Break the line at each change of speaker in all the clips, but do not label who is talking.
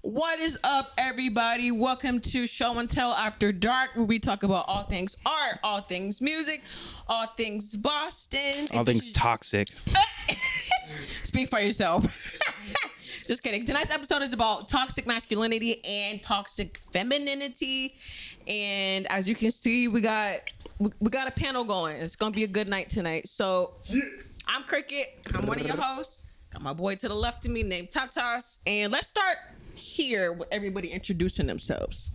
What is up, everybody? Welcome to Show and Tell After Dark, where we talk about all things art, all things music, all things Boston,
all things toxic.
Speak for yourself. Just kidding. Tonight's episode is about toxic masculinity and toxic femininity. And as you can see, we got a panel going. It's gonna be a good night tonight. So I'm Cricket. I'm one of your hosts. Got my boy to the left of me named Tatas. And let's start here with everybody introducing themselves.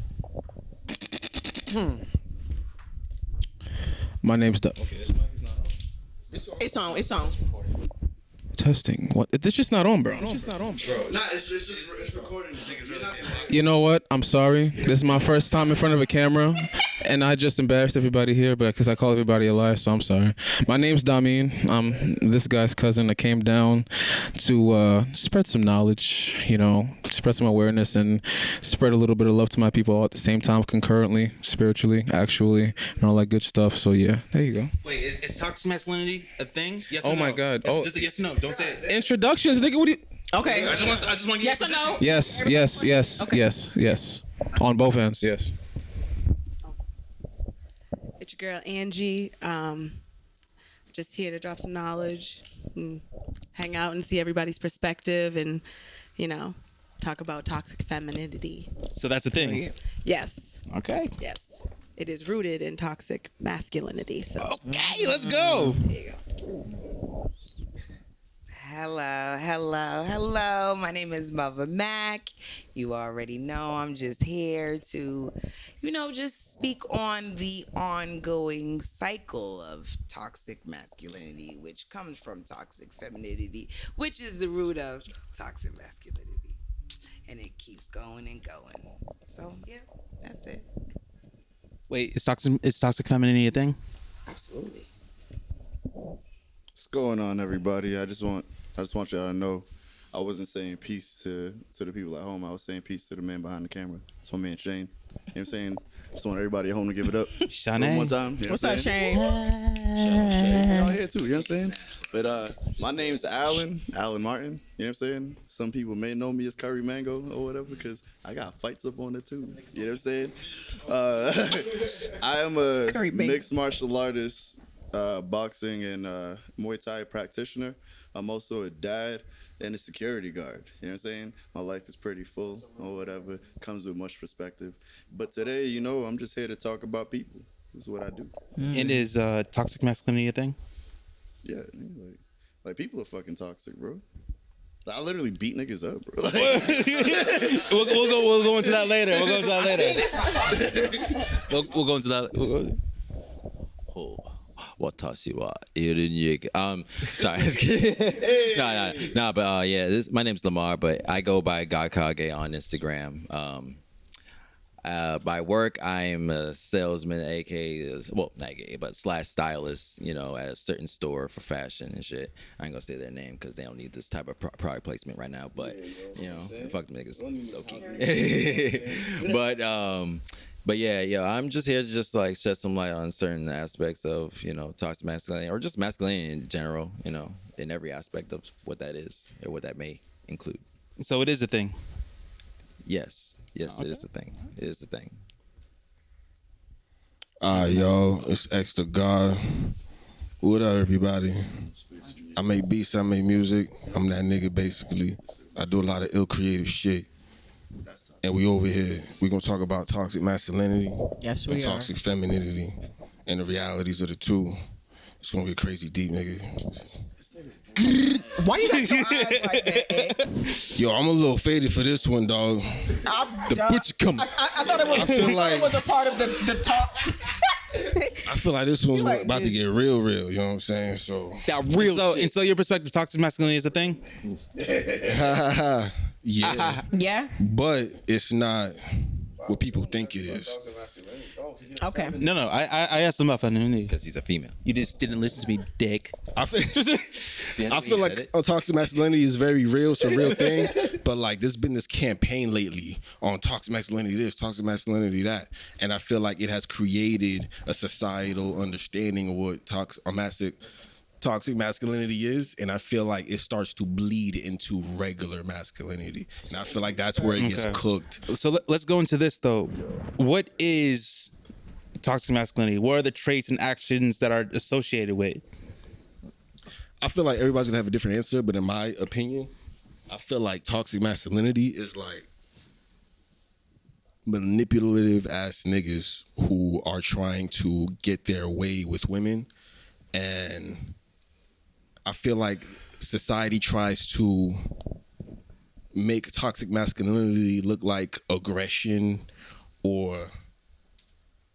My name's
Okay, this mic is not on.
It's on.
Testing. What? This just not on, bro.
Nah, it's recording.
You know what? I'm sorry. This is my first time in front of a camera, and I just embarrassed everybody here, but because I call everybody a liar, so I'm sorry. My name's Damien. I'm this guy's cousin. I came down to spread some knowledge, spread some awareness, and spread a little bit of love to my people all at the same time, concurrently, spiritually, actually, and all that good stuff. So yeah, there you go.
Wait, is toxic masculinity a thing? Yes or
Oh
no?
my God.
Yes,
Oh.
just a yes or no. Don't say it.
Introductions, nigga. What do you?
Okay.
I just want to get
Yes
your
or no?
position.
Yes,
Okay.
yes. On both ends, yes.
It's your girl Angie. Just here to drop some knowledge, and hang out and see everybody's perspective, and talk about toxic femininity.
So that's a thing.
Yes,
Okay.
yes, it is rooted in toxic masculinity. So
Okay, let's go.
there you go.
Hello. My name is Mother Mac. You already know I'm just here to, just speak on the ongoing cycle of toxic masculinity, which comes from toxic femininity, which is the root of toxic masculinity. And it keeps going and going. So, yeah, that's it.
Wait, is toxic femininity a thing?
Absolutely.
What's going on, everybody? I just want y'all to know I wasn't saying peace to the people at home. I was saying peace to the man behind the camera. It's my man Shane. You know what I'm saying? Just want everybody at home to give it up.
Shanae.
One time. You know
What's
what I'm
up,
saying?
Shane?
Y'all here too, you know what I'm saying? But my name's Alan Martin. You know what I'm saying? Some people may know me as Curry Mango or whatever because I got fights up on it too. You know what I'm saying? I am a
Curry Mango.
mixed martial artist, boxing and Muay Thai practitioner. I'm also a dad and a security guard. You know what I'm saying? My life is pretty full or whatever. Comes with much perspective. But today, I'm just here to talk about people. This is what I do.
And is toxic masculinity a thing?
Yeah, like people are fucking toxic, bro. I literally beat niggas up, bro.
We'll go into that later. We'll go into that. Oh. 私はいるんやけ sorry. No, but yeah, my name's Lamar, but I go by Gakage on Instagram. By work, I'm a salesman, aka, well, not aka, but / stylist, at a certain store for fashion and shit. I ain't gonna say their name because they don't need this type of product placement right now, but, fuck them niggas, low-key. But yeah, I'm just here to just like shed some light on certain aspects of, toxic masculinity or just masculinity in general, in every aspect of what that is or what that may include. So it is a thing. Yes, okay. It is a thing. It is a thing.
Yo, it's Extra God. What up, everybody? I make beats, I make music. I'm that nigga, basically. I do a lot of ill creative shit. And we over here, we gonna talk about toxic masculinity
Yes, we
and
are.
toxic femininity and the realities of the two. It's gonna get crazy deep, nigga.
Why you got your eyes like that, X?
Yo, I'm a little faded for this one, dog. The butcher coming.
I thought it was. It was a part of the talk.
I feel like this one's
like
about to
this.
get real, you know what I'm saying? So,
That real and so your perspective, toxic masculinity is a thing?
yeah.
Yeah.
But it's not what people think it is.
Okay.
No, I asked him about femininity.
Because he's a female.
You just didn't listen to me, dick.
I feel,
See,
I feel like toxic masculinity is very real. It's a real thing. But like there's been this campaign lately on toxic masculinity this, toxic masculinity that. And I feel like it has created a societal understanding of what
toxic masculinity is, and I feel like it starts to bleed into regular masculinity, and I feel like that's where it gets cooked.
So let's go into this though. What is toxic masculinity? What are the traits and actions that are associated with it?
I feel like everybody's gonna have a different answer, but in my opinion, I feel like toxic masculinity is like manipulative ass niggas who are trying to get their way with women, and I feel like society tries to make toxic masculinity look like aggression or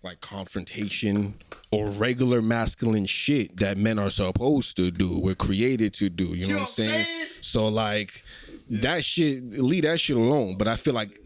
like confrontation or regular masculine shit that men are supposed to do. We're created to do. You know what I'm saying? So like that shit, leave that shit alone. But I feel like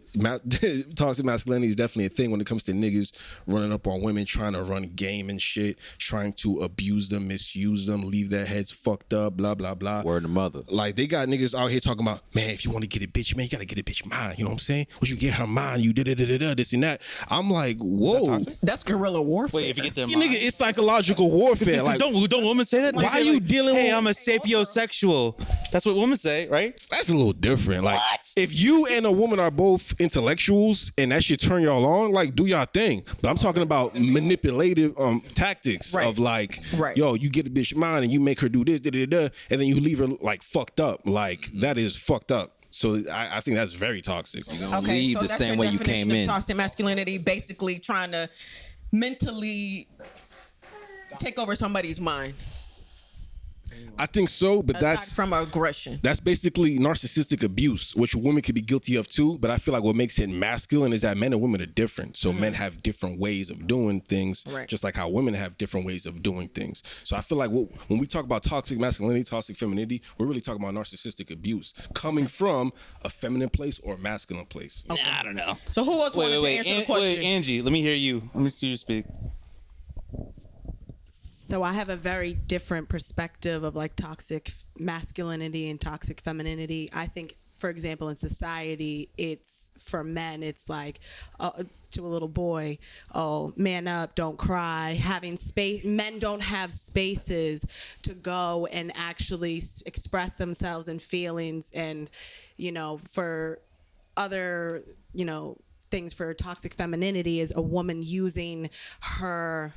toxic masculinity is definitely a thing when it comes to niggas running up on women, trying to run game and shit, trying to abuse them, misuse them, leave their heads fucked up, blah blah blah.
Word to mother.
Like they got niggas out here talking about, man, if you want to get a bitch, man, you gotta get a bitch mine. You know what I'm saying? Once you get her mine, you did this and that. I'm like, whoa,
That's guerrilla warfare.
Wait, if you get them,
nigga, it's psychological warfare. Like,
don't women say that? They
why
say,
are you
like,
dealing
hey,
with?
I'm a sapiosexual. That's what women say, right?
That's a little different. Like,
What?
if you and a woman are both intellectuals and that shit turn y'all on, like, do y'all thing. But I'm talking about manipulative tactics of like, yo, you get a bitch mine and you make her do this, and then you leave her like fucked up. Like, that is fucked up. So I think that's very toxic.
You're gonna leave the same way you came in.
Toxic masculinity, basically trying to mentally take over somebody's mind.
I think so, but
Aside
that's
from aggression.
That's basically narcissistic abuse, which women could be guilty of too. But I feel like what makes it masculine is that men and women are different. So men have different ways of doing things, just like how women have different ways of doing things. So I feel like when we talk about toxic masculinity, toxic femininity, we're really talking about narcissistic abuse coming from a feminine place or a masculine place.
Nah, I don't know.
So who else wanted to answer the question?
Wait, Angie, let me hear you. Let me see you speak.
So I have a very different perspective of like toxic masculinity and toxic femininity. I think, for example, in society, it's for men, it's like to a little boy, oh, man up, don't cry, having space. Men don't have spaces to go and actually express themselves and feelings. And, you know, for other, you know, things for toxic femininity is a woman using her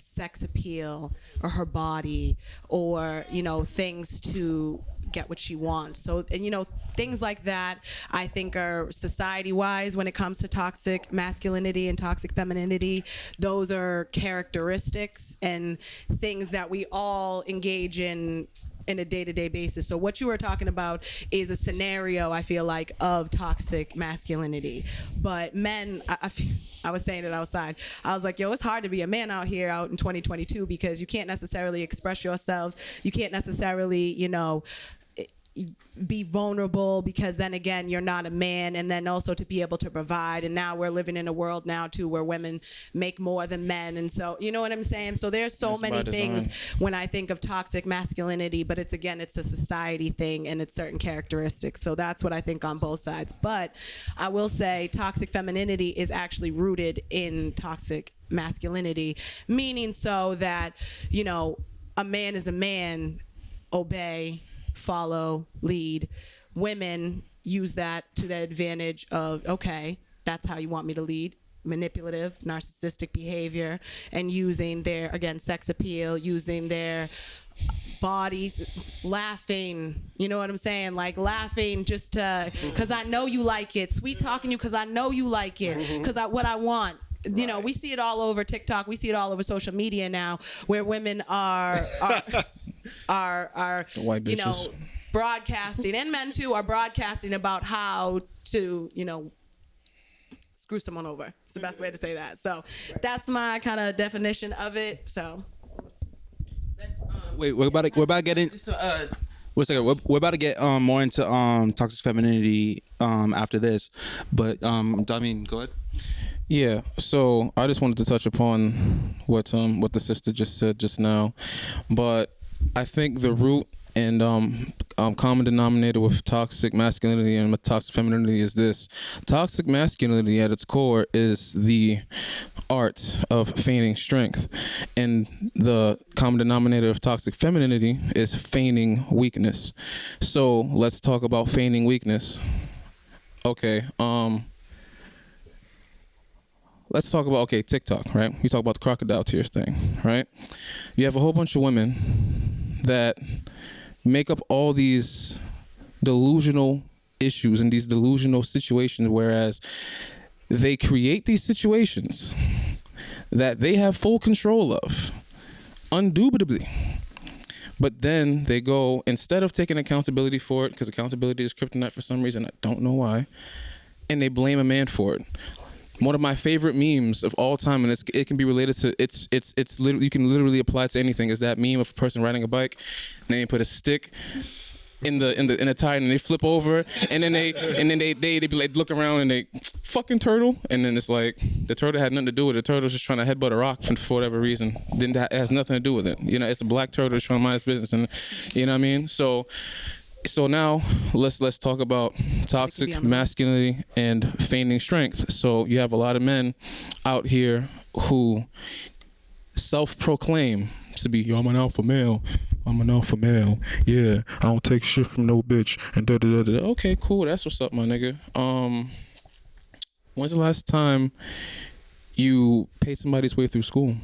sex appeal or her body or, you know, things to get what she wants. So, and you know, things like that I think are society wise when it comes to toxic masculinity and toxic femininity. Those are characteristics and things that we all engage in a day-to-day basis. So what you were talking about is a scenario, I feel like, of toxic masculinity. But men, I was saying it outside. I was like, yo, it's hard to be a man out here out in 2022 because you can't necessarily express yourselves. You can't necessarily, you know, be vulnerable because then again you're not a man, and then also to be able to provide. And now we're living in a world now too where women make more than men, and so you know what I'm saying. So there's so many things when I think of toxic masculinity, but it's a society thing and it's certain characteristics. So that's what I think on both sides. But I will say toxic femininity is actually rooted in toxic masculinity, meaning so that, you know, a man is a man, obey, follow, lead. Women use that to the advantage of, okay, that's how you want me to lead. Manipulative, narcissistic behavior, and using their, again, sex appeal, using their bodies, laughing, you know what I'm saying? Like laughing just to, because I know you like it. Sweet talking you because I know you like it. Because what I want. You know, we see it all over TikTok. We see it all over social media now, where women are
white bitches,
you know, broadcasting, and men too are broadcasting about how to, you know, screw someone over. It's the best way to say that. So that's my kind of definition of it. So
Wait, we're about to get in. Wait a second. We're about to get more into toxic femininity after this, but Damien, go ahead.
Yeah, so I just wanted to touch upon what the sister just said just now, but I think the root And common denominator with toxic masculinity and toxic femininity is this. Toxic masculinity at its core is the art of feigning strength. And the common denominator of toxic femininity is feigning weakness. So let's talk about feigning weakness. Okay, let's talk about, TikTok, right? We talk about the crocodile tears thing, right? You have a whole bunch of women that make up all these delusional issues and these delusional situations, whereas they create these situations that they have full control of, undoubtedly. But then they go, instead of taking accountability for it, because accountability is kryptonite for some reason, I don't know why, and they blame a man for it. One of my favorite memes of all time, and it can be related to it's literally, you can literally apply it to anything, is that meme of a person riding a bike and they put a stick in the tire and they flip over and then they be like, look around and they fucking turtle, and then it's like the turtle had nothing to do with it. The turtle's just trying to headbutt a rock for whatever reason. It has nothing to do with it. You know, it's a black turtle that's trying to mind its business, and you know what I mean? So now let's talk about toxic masculinity and feigning strength. So you have a lot of men out here who self-proclaim to be, yo, I'm an alpha male. I'm an alpha male. Yeah, I don't take shit from no bitch. And da da da da. Okay, cool. That's what's up, my nigga. When's the last time you paid somebody's way through school?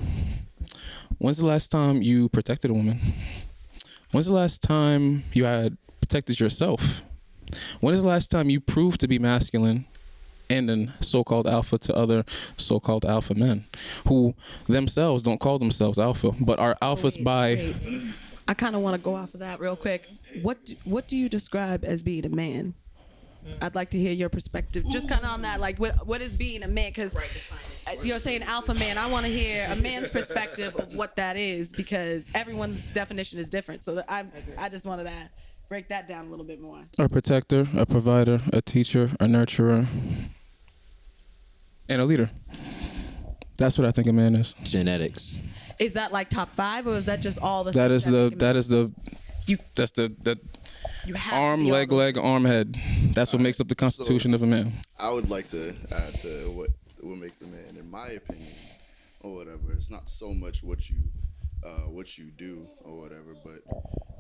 When's the last time you protected a woman? When's the last time you had protected yourself? When is the last time you proved to be masculine and a so-called alpha to other so-called alpha men who themselves don't call themselves alpha, but are alphas by...
I kind of want to go off of that real quick. What do you describe as being a man? I'd like to hear your perspective, just kind of on that. Like, what is being a man? Because you're saying alpha man. I want to hear a man's perspective of what that is, because everyone's definition is different. So I just wanted to break that down a little bit more.
A protector, a provider, a teacher, a nurturer, and a leader. That's what I think a man is.
Genetics.
Is that like top 5, or is that just all the?
That's the arm, leg, arm, head. That's what makes up the constitution of a man.
I would like to add to what makes a man, in my opinion, or whatever. It's not so much what you do or whatever, but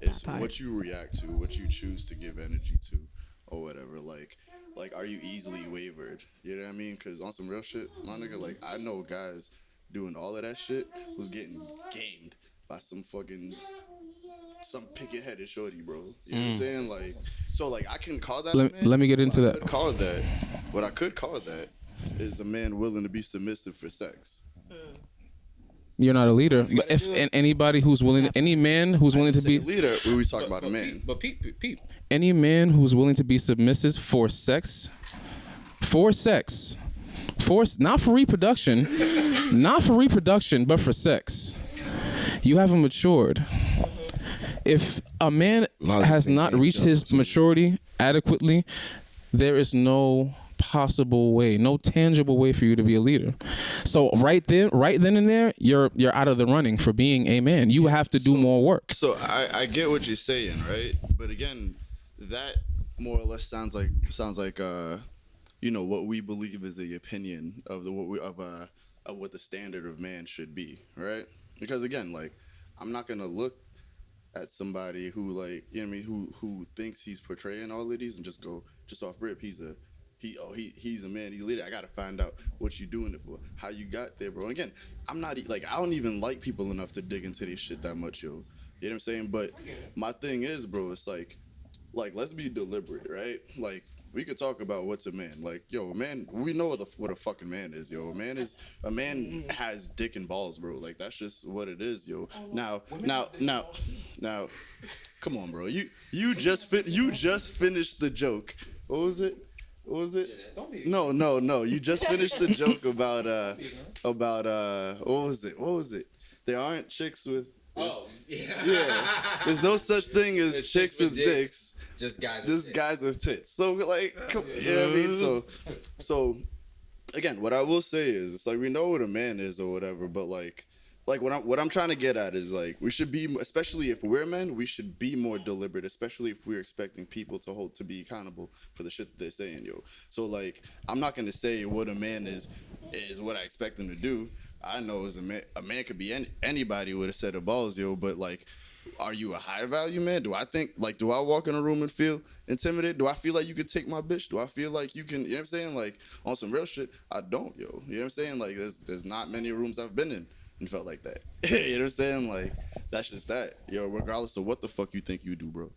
it's what you react to, what you choose to give energy to, or whatever. Like, are you easily wavered? You know what I mean? Because on some real shit, my nigga, like, I know guys doing all of that shit who's getting gamed by some picket-headed shorty, bro. You know what I'm saying? Like, so, like, I can call that
let me get into that.
What I could call that is a man willing to be submissive for sex.
You're not a leader. But if anybody who's willing, any man who's willing to be
a leader, we talk about a man.
But Pete, any man who's willing to be submissive for sex, not for reproduction, but for sex, you haven't matured. If a man has not reached his maturity adequately, there is no possible way, no tangible way for you to be a leader. So right then and there, you're out of the running for being a man. You have to do more work.
So I get what you're saying, right? But again, that more or less sounds like what we believe is the opinion of what the standard of man should be, right? Because again, like, I'm not gonna look at somebody who, like, you know what I mean, who thinks he's portraying all of these and just go off rip. He's a man, he's a leader. I gotta find out what you doing it for, how you got there, bro. And again, I'm not like, I don't even like people enough to dig into this shit that much, yo. You know what I'm saying? But my thing is, bro, it's like let's be deliberate, right? Like, we could talk about what's a man. Like, yo, a man, we know what a fucking man is, yo. A man has dick and balls, bro. Like, that's just what it is, yo. Now, come on, bro. You just finished the joke. What was it? No. You just finished the joke about what was it? There aren't chicks with. Oh, yeah. There's no such thing as chicks with dicks. Just guys with tits. So, like, you know what I mean? So again, what I will say is, it's like, we know what a man is or whatever, but like, like what I'm trying to get at is like we should be, especially if we're men, we should be more deliberate, especially if we're expecting people to be accountable for the shit that they're saying, yo. So like I'm not gonna say what a man is what I expect him to do. I know as a man could be anybody with a set of balls, yo. But like, are you a high value man? Do I walk in a room and feel intimidated? Do I feel like you could take my bitch? Do I feel like you can? You know what I'm saying? Like on some real shit, I don't, yo. You know what I'm saying? Like there's not many rooms I've been in and felt like that. You know what I'm saying? Like that's just that, yo. Regardless of what the fuck you think you do, bro.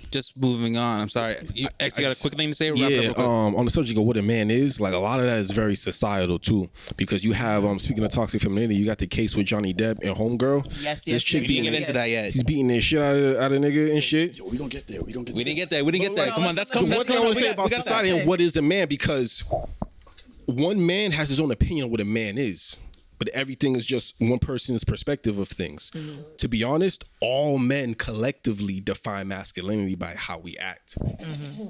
Just moving on. I'm sorry. You actually got a quick thing to say?
Yeah. On the subject of what a man is, like a lot of that is very societal too, because you have speaking of toxic femininity, you got the case with Johnny Depp and Homegirl.
Yes.
This chick
We didn't get into that yet.
He's beating the shit out of nigga and shit.
Yo, we gonna get there.
We didn't get there. Come on, that's
One thing I want to say about society and what is a man, because one man has his own opinion on what a man is, but everything is just one person's perspective of things. To be honest, all men collectively define masculinity by how we act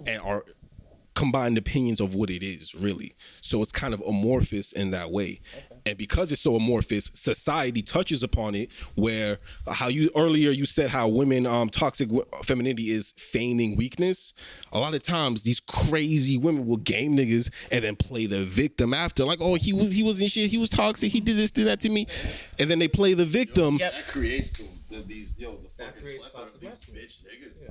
and our combined opinions of what it is, really. So it's kind of amorphous in that way. And because it's so amorphous, society touches upon it, where how you earlier you said how women toxic femininity is feigning weakness. A lot of times these crazy women will game niggas and then play the victim after, like, oh, he wasn't shit, he was toxic, he did this, did that to me, and then they play the victim.
That creates the fucking plethora of these bitch niggas, bro.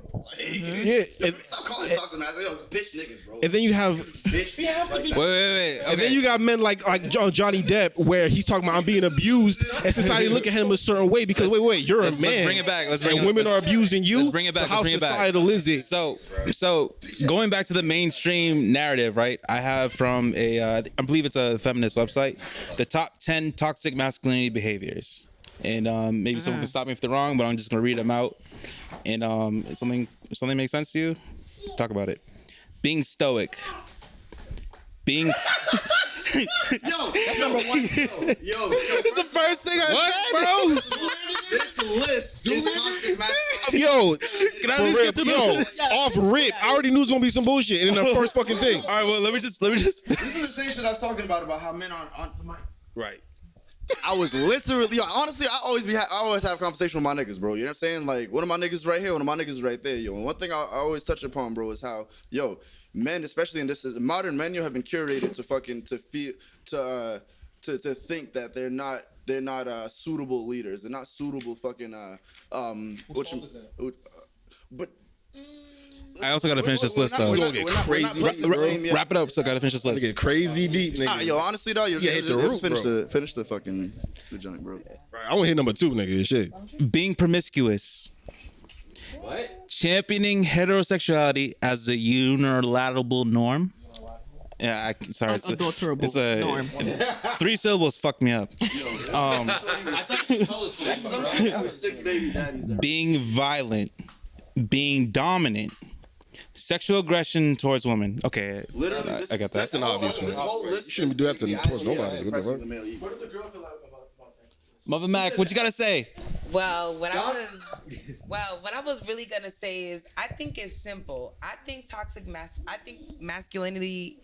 Like, stop calling toxic masculinity. Yo, it's bitch niggas, bro.
And then you have
Bitch, we have to be.
Wait.
And then you got men like Johnny Depp, where he's talking about I'm being abused, and society look at him a certain way because wait, you're a man.
Let's bring it back.
And women are abusing you.
Let's bring it back.
So how societal is it?
So going back to the mainstream narrative, right? I have from I believe it's a feminist website, the top 10 toxic masculinity behaviors. And maybe someone can stop me if they're wrong, but I'm just gonna read them out. And if something makes sense to you, talk about it. Being stoic. Being
Yo, that's number one. Yo,
it's the first thing I said, bro.
This list is toxic masculinity.
Yo,
Can I at least get to
off rip. I already knew it was gonna be some bullshit, and in the first fucking thing.
All right, well, let me just.
This is the same shit I was talking about how men aren't on the mic.
Right.
I was literally, honestly, I always have conversation with my niggas, bro. You know what I'm saying? Like, one of my niggas right here, one of my niggas right there, yo. And one thing I always touch upon, bro, is how, yo, men, especially in this, modern men, you have been curated to think that they're not suitable leaders. They're not suitable fucking but.
I also gotta finish this list though. Wrap it up, so I gotta finish this list.
Get crazy deep, nigga.
Yo, honestly though, you
hit the roof,
finish the fucking joint, bro.
Right, I want to hit number 2, nigga. Shit.
Being promiscuous.
What?
Championing heterosexuality as a unilateral norm. Yeah, sorry. It's a
norm.
3 syllables fuck me up. Being violent. Being dominant. Sexual aggression towards women. Okay,
Literally,
I got that.
That's an obvious one. You shouldn't do that towards nobody. What the fuck?
What does a girl feel like about that?
Mother Mac, what you gotta say?
Well, what I was really gonna say is I think it's simple. I think toxic masculinity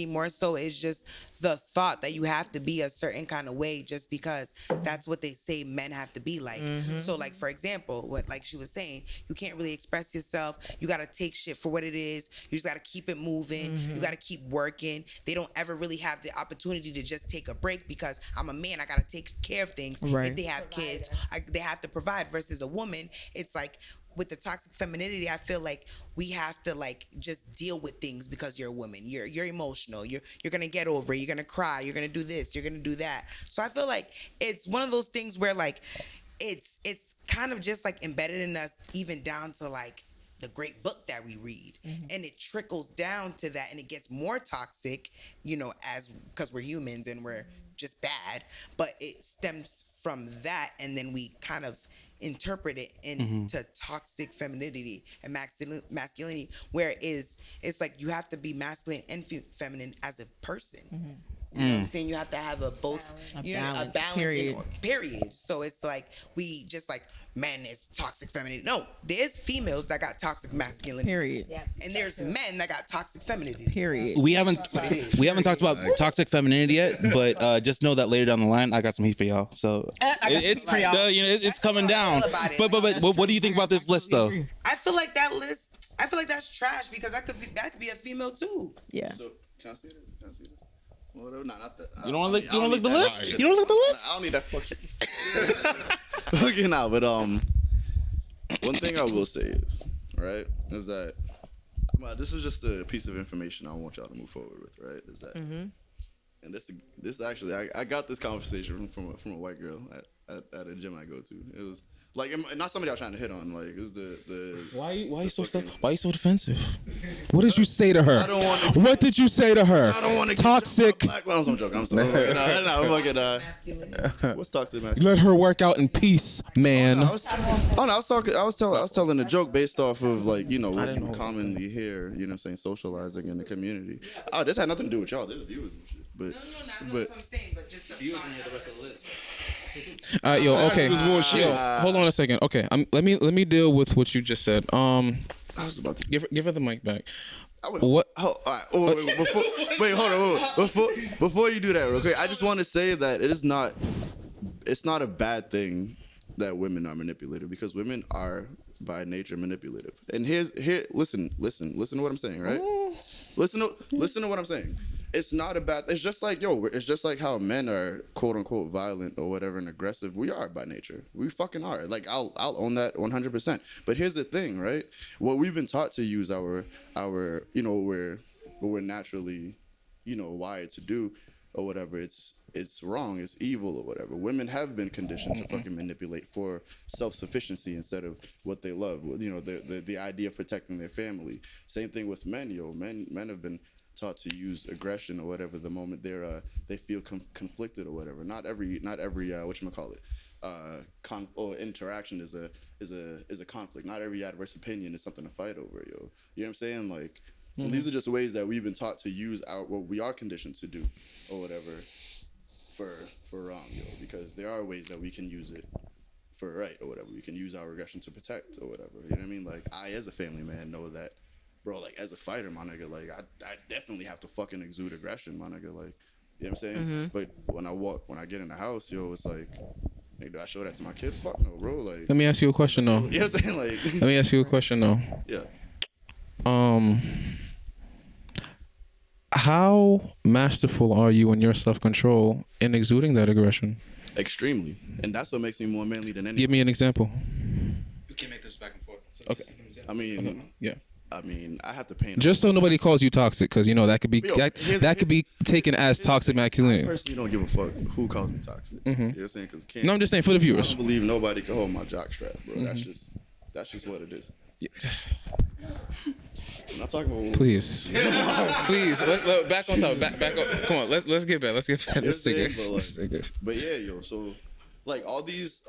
more so is just the thought that you have to be a certain kind of way just because that's what they say men have to be like. So like for example, what like she was saying, you can't really express yourself. You gotta take shit for what it is. You just gotta keep it moving. You gotta keep working. They don't ever really have the opportunity to just take a break because I'm a man. I gotta take care of things.
Right.
If they have kids, they have to provide. Versus a woman, it's like with the toxic femininity, I feel like we have to like just deal with things because you're a woman. You're emotional. You're gonna get over it. You're gonna cry. You're gonna do this. You're gonna do that. So I feel like it's one of those things where like it's kind of just like embedded in us, even down to like the great book that we read, and it trickles down to that, and it gets more toxic, you know, because we're humans and we're just bad, but it stems from that, and then we kind of interpret it into toxic femininity and masculinity, where it's like you have to be masculine and feminine as a person. You know what I'm saying? You have to have a both,
A
you know, a
balance,
balance,
period.
period. So it's like we just like men is toxic femininity. No, there's females that got toxic masculinity.
Period.
And there's men that got toxic femininity.
Period.
We haven't talked about toxic femininity yet, but just know that later down the line, I got some heat for y'all. So
I got some heat for y'all.
you know, it's coming down.
About it.
But what do you think about this list though?
I feel like that list, I feel like that's trash because that could be a female too.
Yeah.
So can I see this? Can I see this? Well, no, not that.
You don't want to look. You don't look the
need that.
list.
Nah,
You don't look the list.
I don't need that fucking. Okay, now, but one thing I will say is, right, is that this is just a piece of information I want y'all to move forward with, right? Is that, and this actually, I got this conversation from a white girl at a gym I go to. It was like not somebody I was trying to hit on. Like it was the
Why you so
fucking-
why you so defensive? What did you say to her?
I don't wanna-
What did you say to her?
I don't want to
Toxic.
I'm joking. I'm sorry. No, fucking, what's toxic masculinity?
Let her work out in peace, man.
I was telling a joke based off of like, you know, what you commonly hear, you know what I'm saying, socializing in the community. Oh, this had nothing to do with y'all. There's viewers and shit. But
No, that's what I'm saying, but just the viewers the rest of the list.
Yo, okay.
This is bullshit.
Yo, hold on a second. Okay, let me deal with what you just said.
I was about to
Give her the mic back.
What? Hold on. Before you do that, real quick, I just want to say that it's not a bad thing that women are manipulative because women are by nature manipulative. And listen to what I'm saying, right? Listen to what I'm saying. It's not a bad. It's just like it's just like how men are quote unquote violent or whatever and aggressive. We are by nature. We fucking are. Like I'll own that 100%. But here's the thing, right? What we've been taught to use our you know we're naturally, you know, wired to do or whatever. It's wrong. It's evil or whatever. Women have been conditioned to fucking manipulate for self-sufficiency instead of what they love. You know, the idea of protecting their family. Same thing with men. Men have been taught to use aggression or whatever the moment they feel conflicted or whatever. Not every whatchamacallit, or interaction is a conflict. Not every adverse opinion is something to fight over, yo. You know what I'm saying? Like these are just ways that we've been taught to use what we are conditioned to do or whatever for wrong, yo. Because there are ways that we can use it for right or whatever. We can use our aggression to protect or whatever. You know what I mean? Like I, as a family man, know that. Bro, like as a fighter, my nigga, like I definitely have to fucking exude aggression, my nigga, like, you know what I'm saying? But when I get in the house, yo, it's like, nigga, do I show that to my kid? Fuck no, bro. Like,
Let me ask you a question though.
you know what I'm saying? Like,
Let me ask you a question though.
yeah.
How masterful are you in your self-control in exuding that aggression?
Extremely, and that's what makes me more manly than anything.
Give me an example.
We can make this back and forth.
Okay.
I mean,
Yeah.
I have to paint.
Just so nobody calls you toxic, because you know that could be
Yo,
that could be taken as toxic
I
masculinity.
personally don't give a fuck who calls me toxic. You know what I'm saying? Because
No, I'm just saying for the
I
viewers.
don't believe nobody can hold my jock strap, bro. That's just what it is. I'm not talking about.
Please, please, back on top. Back up. Come on, let's get back. Let's get back. Let's take it. Let's take it.
But yeah, yo, so like all this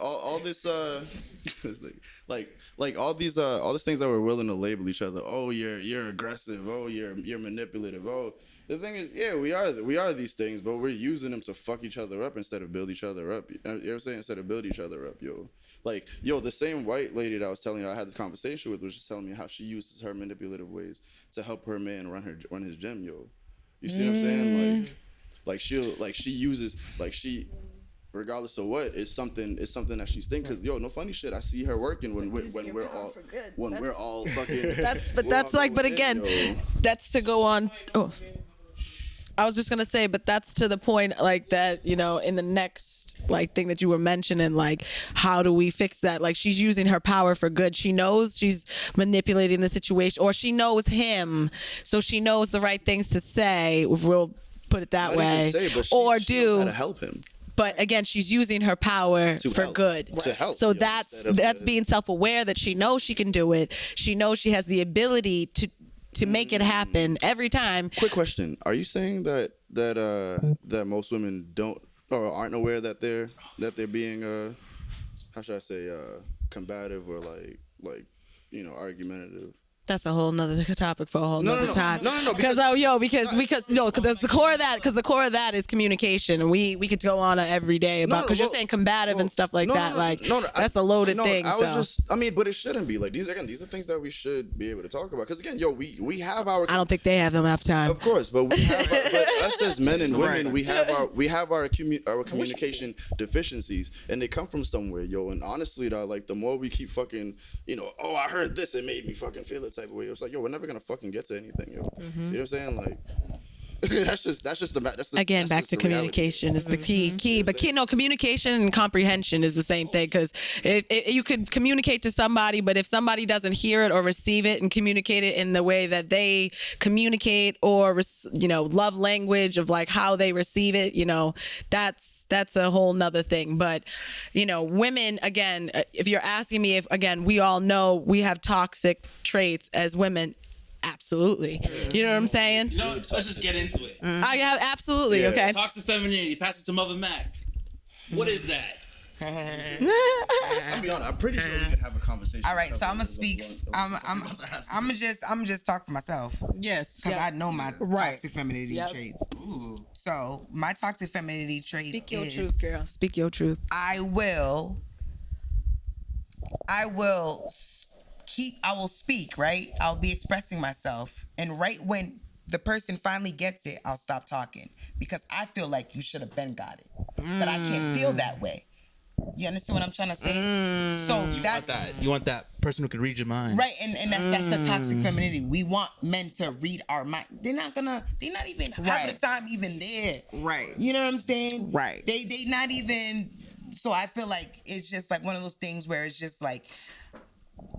like all these things that we're willing to label each other. Oh, you're aggressive. Oh, you're manipulative. Oh, the thing is, yeah, we are these things, but we're using them to fuck each other up instead of build each other up. You know what I'm saying? Instead of build each other up, yo. Like, yo, the same white lady that I was telling you I had this conversation with was just telling me how she uses her manipulative ways to help her man run his gym, yo. You see what I'm saying? Like she uses regardless of what, it's something that she's thinking. Cause yo, no funny shit. I see her working when we're all fucking.
But again, that's to go on. Oh, I was just gonna say, but that's to the point, like that, you know, in the next like thing that you were mentioning, like how do we fix that? Like she's using her power for good. She knows she's manipulating the situation, or she knows him, so she knows the right things to say. If we'll put it that way,
she knows how to help him.
But again, she's using her power for
help.
good.
To help.
So
yo,
that's being self-aware that she knows she can do it. She knows she has the ability to make it happen every time.
Quick question: are you saying that most women don't or aren't aware that they're being how should I say combative or like you know argumentative
That's a whole nother topic for a whole nother time.
No,
Because the core of that is communication, and we could go on every day about because you're saying combative and stuff like that. That's a loaded thing.
But it shouldn't be like these. Again, these are things that we should be able to talk about. Because again, we have our.
I don't think they have enough time.
Of course, but we have but us as men and women, we have our communication deficiencies, and they come from somewhere, yo. And honestly, though, like the more we keep fucking, oh, I heard this, it made me fucking feel it type of way. It's like, yo, we're never gonna fucking get to anything, yo. You know what I'm saying? Like, that's just
back to communication is the key. But communication and comprehension is the same thing, because you could communicate to somebody, but if somebody doesn't hear it or receive it and communicate it in the way that they communicate, or love language of like how they receive it, that's a whole nother thing. But women, again, if you're asking me if, again, we all know we have toxic traits as women. Absolutely. You know what I'm saying?
Let's just get into it.
I have absolutely. Yeah. Okay.
Toxic femininity. Pass it to Mother Mac. What is that?
I'll be honest. I'm pretty sure we could have a conversation.
All right, so I'm gonna speak. I'm just talk for myself.
Yes,
because I know my toxic femininity traits. Ooh. So my toxic femininity trait.
Speak your truth, girl. Speak your truth.
I will speak, right? I'll be expressing myself, and right when the person finally gets it, I'll stop talking, because I feel like you should have been got it, but I can't feel that way. You understand what I'm trying to say? So
you want that person who can read your mind,
right? And that's the toxic femininity. We want men to read our mind. They're not even half of the time even there,
right?
You know what I'm saying?
Right.
They not even. So I feel like it's just like one of those things where it's just like.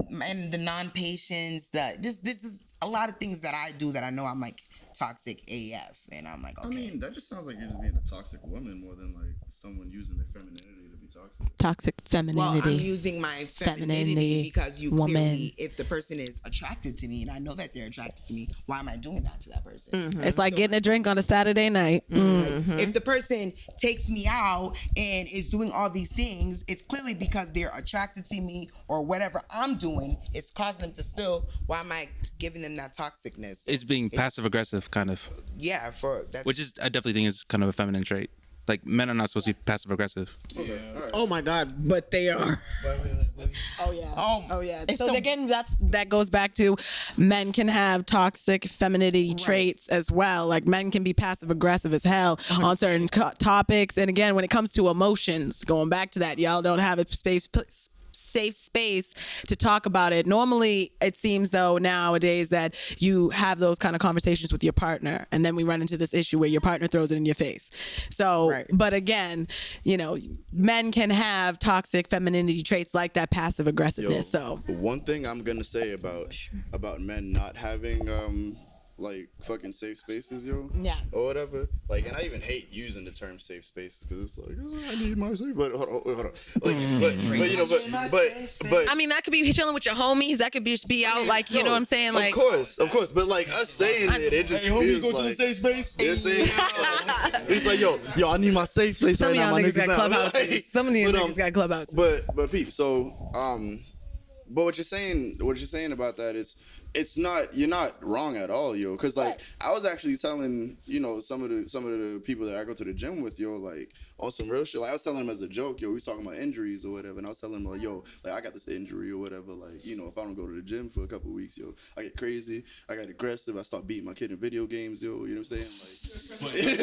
And the non-patience, this is a lot of things that I do that I know I'm like toxic AF, and I'm like, okay.
I mean, that just sounds like you're just being a toxic woman more than like someone using their femininity to be toxic.
Toxic femininity.
Well, I'm using my femininity because you clearly, if the person is attracted to me, and I know that they're attracted to me, why am I doing that to that person?
Mm-hmm. It's like getting a drink on a Saturday night.
Mm-hmm. If the person takes me out and is doing all these things, it's clearly because they're attracted to me, or whatever I'm doing is causing them to still. Why am I giving them that toxicness?
It's being passive aggressive, kind of.
Yeah,
which is, I definitely think is kind of a feminine trait. Like, men are not supposed to be passive aggressive.
Okay. Right. Oh my God, but they are.
Oh yeah. Oh yeah. So again, that goes back to men can have toxic femininity traits as well. Like, men can be passive aggressive as hell on certain topics. And again, when it comes to emotions, going back to that, y'all don't have a safe space to talk about it. Normally, it seems though nowadays that you have those kind of conversations with your partner, and then we run into this issue where your partner throws it in your face. So, but again, men can have toxic femininity traits like that passive aggressiveness. So,
one thing I'm gonna say about men not having like fucking safe spaces, yo.
Yeah.
Or whatever. Like, and I even hate using the term safe spaces because it's like, oh, I need my safe. But hold on. Like, but
I mean, that could be chilling with your homies. That could just be out, like, you know what I'm saying? Like,
of course. But like us saying it just feels
go
like.
To the safe space.
They're saying it's like, yo, I need my safe space.
Some
right
of y'all
now.
niggas got clubhouses. Some of these niggas got clubhouses.
But peep. So but what you're saying about that is, you're not wrong at all, yo. Cause like I was actually telling, some of the people that I go to the gym with, yo, like on some real shit. Like I was telling them as a joke, yo, we was talking about injuries or whatever, and I was telling them like, yo, like I got this injury or whatever, like, if I don't go to the gym for a couple of weeks, yo, I get crazy, I got aggressive, I start beating my kid in video games, yo, you know what I'm saying? Like, you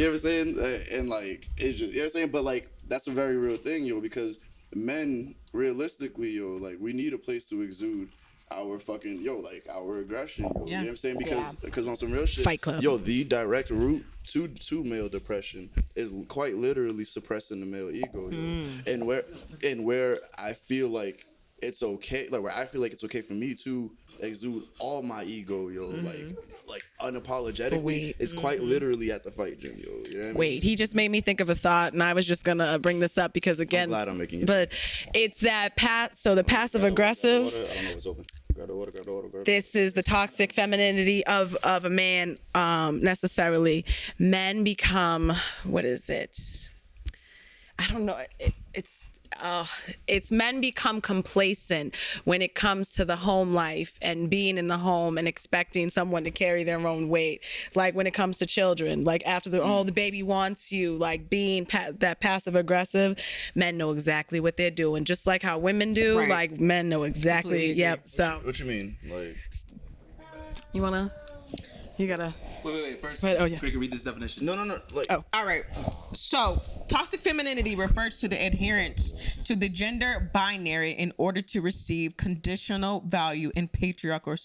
know what I'm saying? And like it's just, you know what I'm saying? But like that's a very real thing, yo, because men, realistically, yo, like we need a place to exude our fucking, like our aggression, yo, you know what I'm saying? Because on some real shit,
Fight Club.
Yo, the direct route to male depression is quite literally suppressing the male ego, yo. And where I feel like it's okay, like where I feel like it's okay for me to exude all my ego, yo, like unapologetically, it's quite literally at the fight gym, yo. You know what I mean?
He just made me think of a thought, and I was just gonna bring this up because again,
I'm glad I'm making it.
But it's that the passive aggressive.
I don't know what's open. Grab the water.
This is the toxic femininity of a man. Necessarily, men become, what is it? I don't know. It's it's men become complacent when it comes to the home life and being in the home and expecting someone to carry their own weight. Like when it comes to children, like after the baby wants you, like being that passive aggressive, men know exactly what they're doing. Just like how women do,
Right.
like men know exactly.
Completely
Yep. So
What you mean? Like,
you gotta.
Wait. First,
Wait, oh, yeah.
we can read this definition.
no. Like,
Oh.
All right. So, toxic femininity refers to the adherence to the gender binary in order to receive conditional value in patriarchal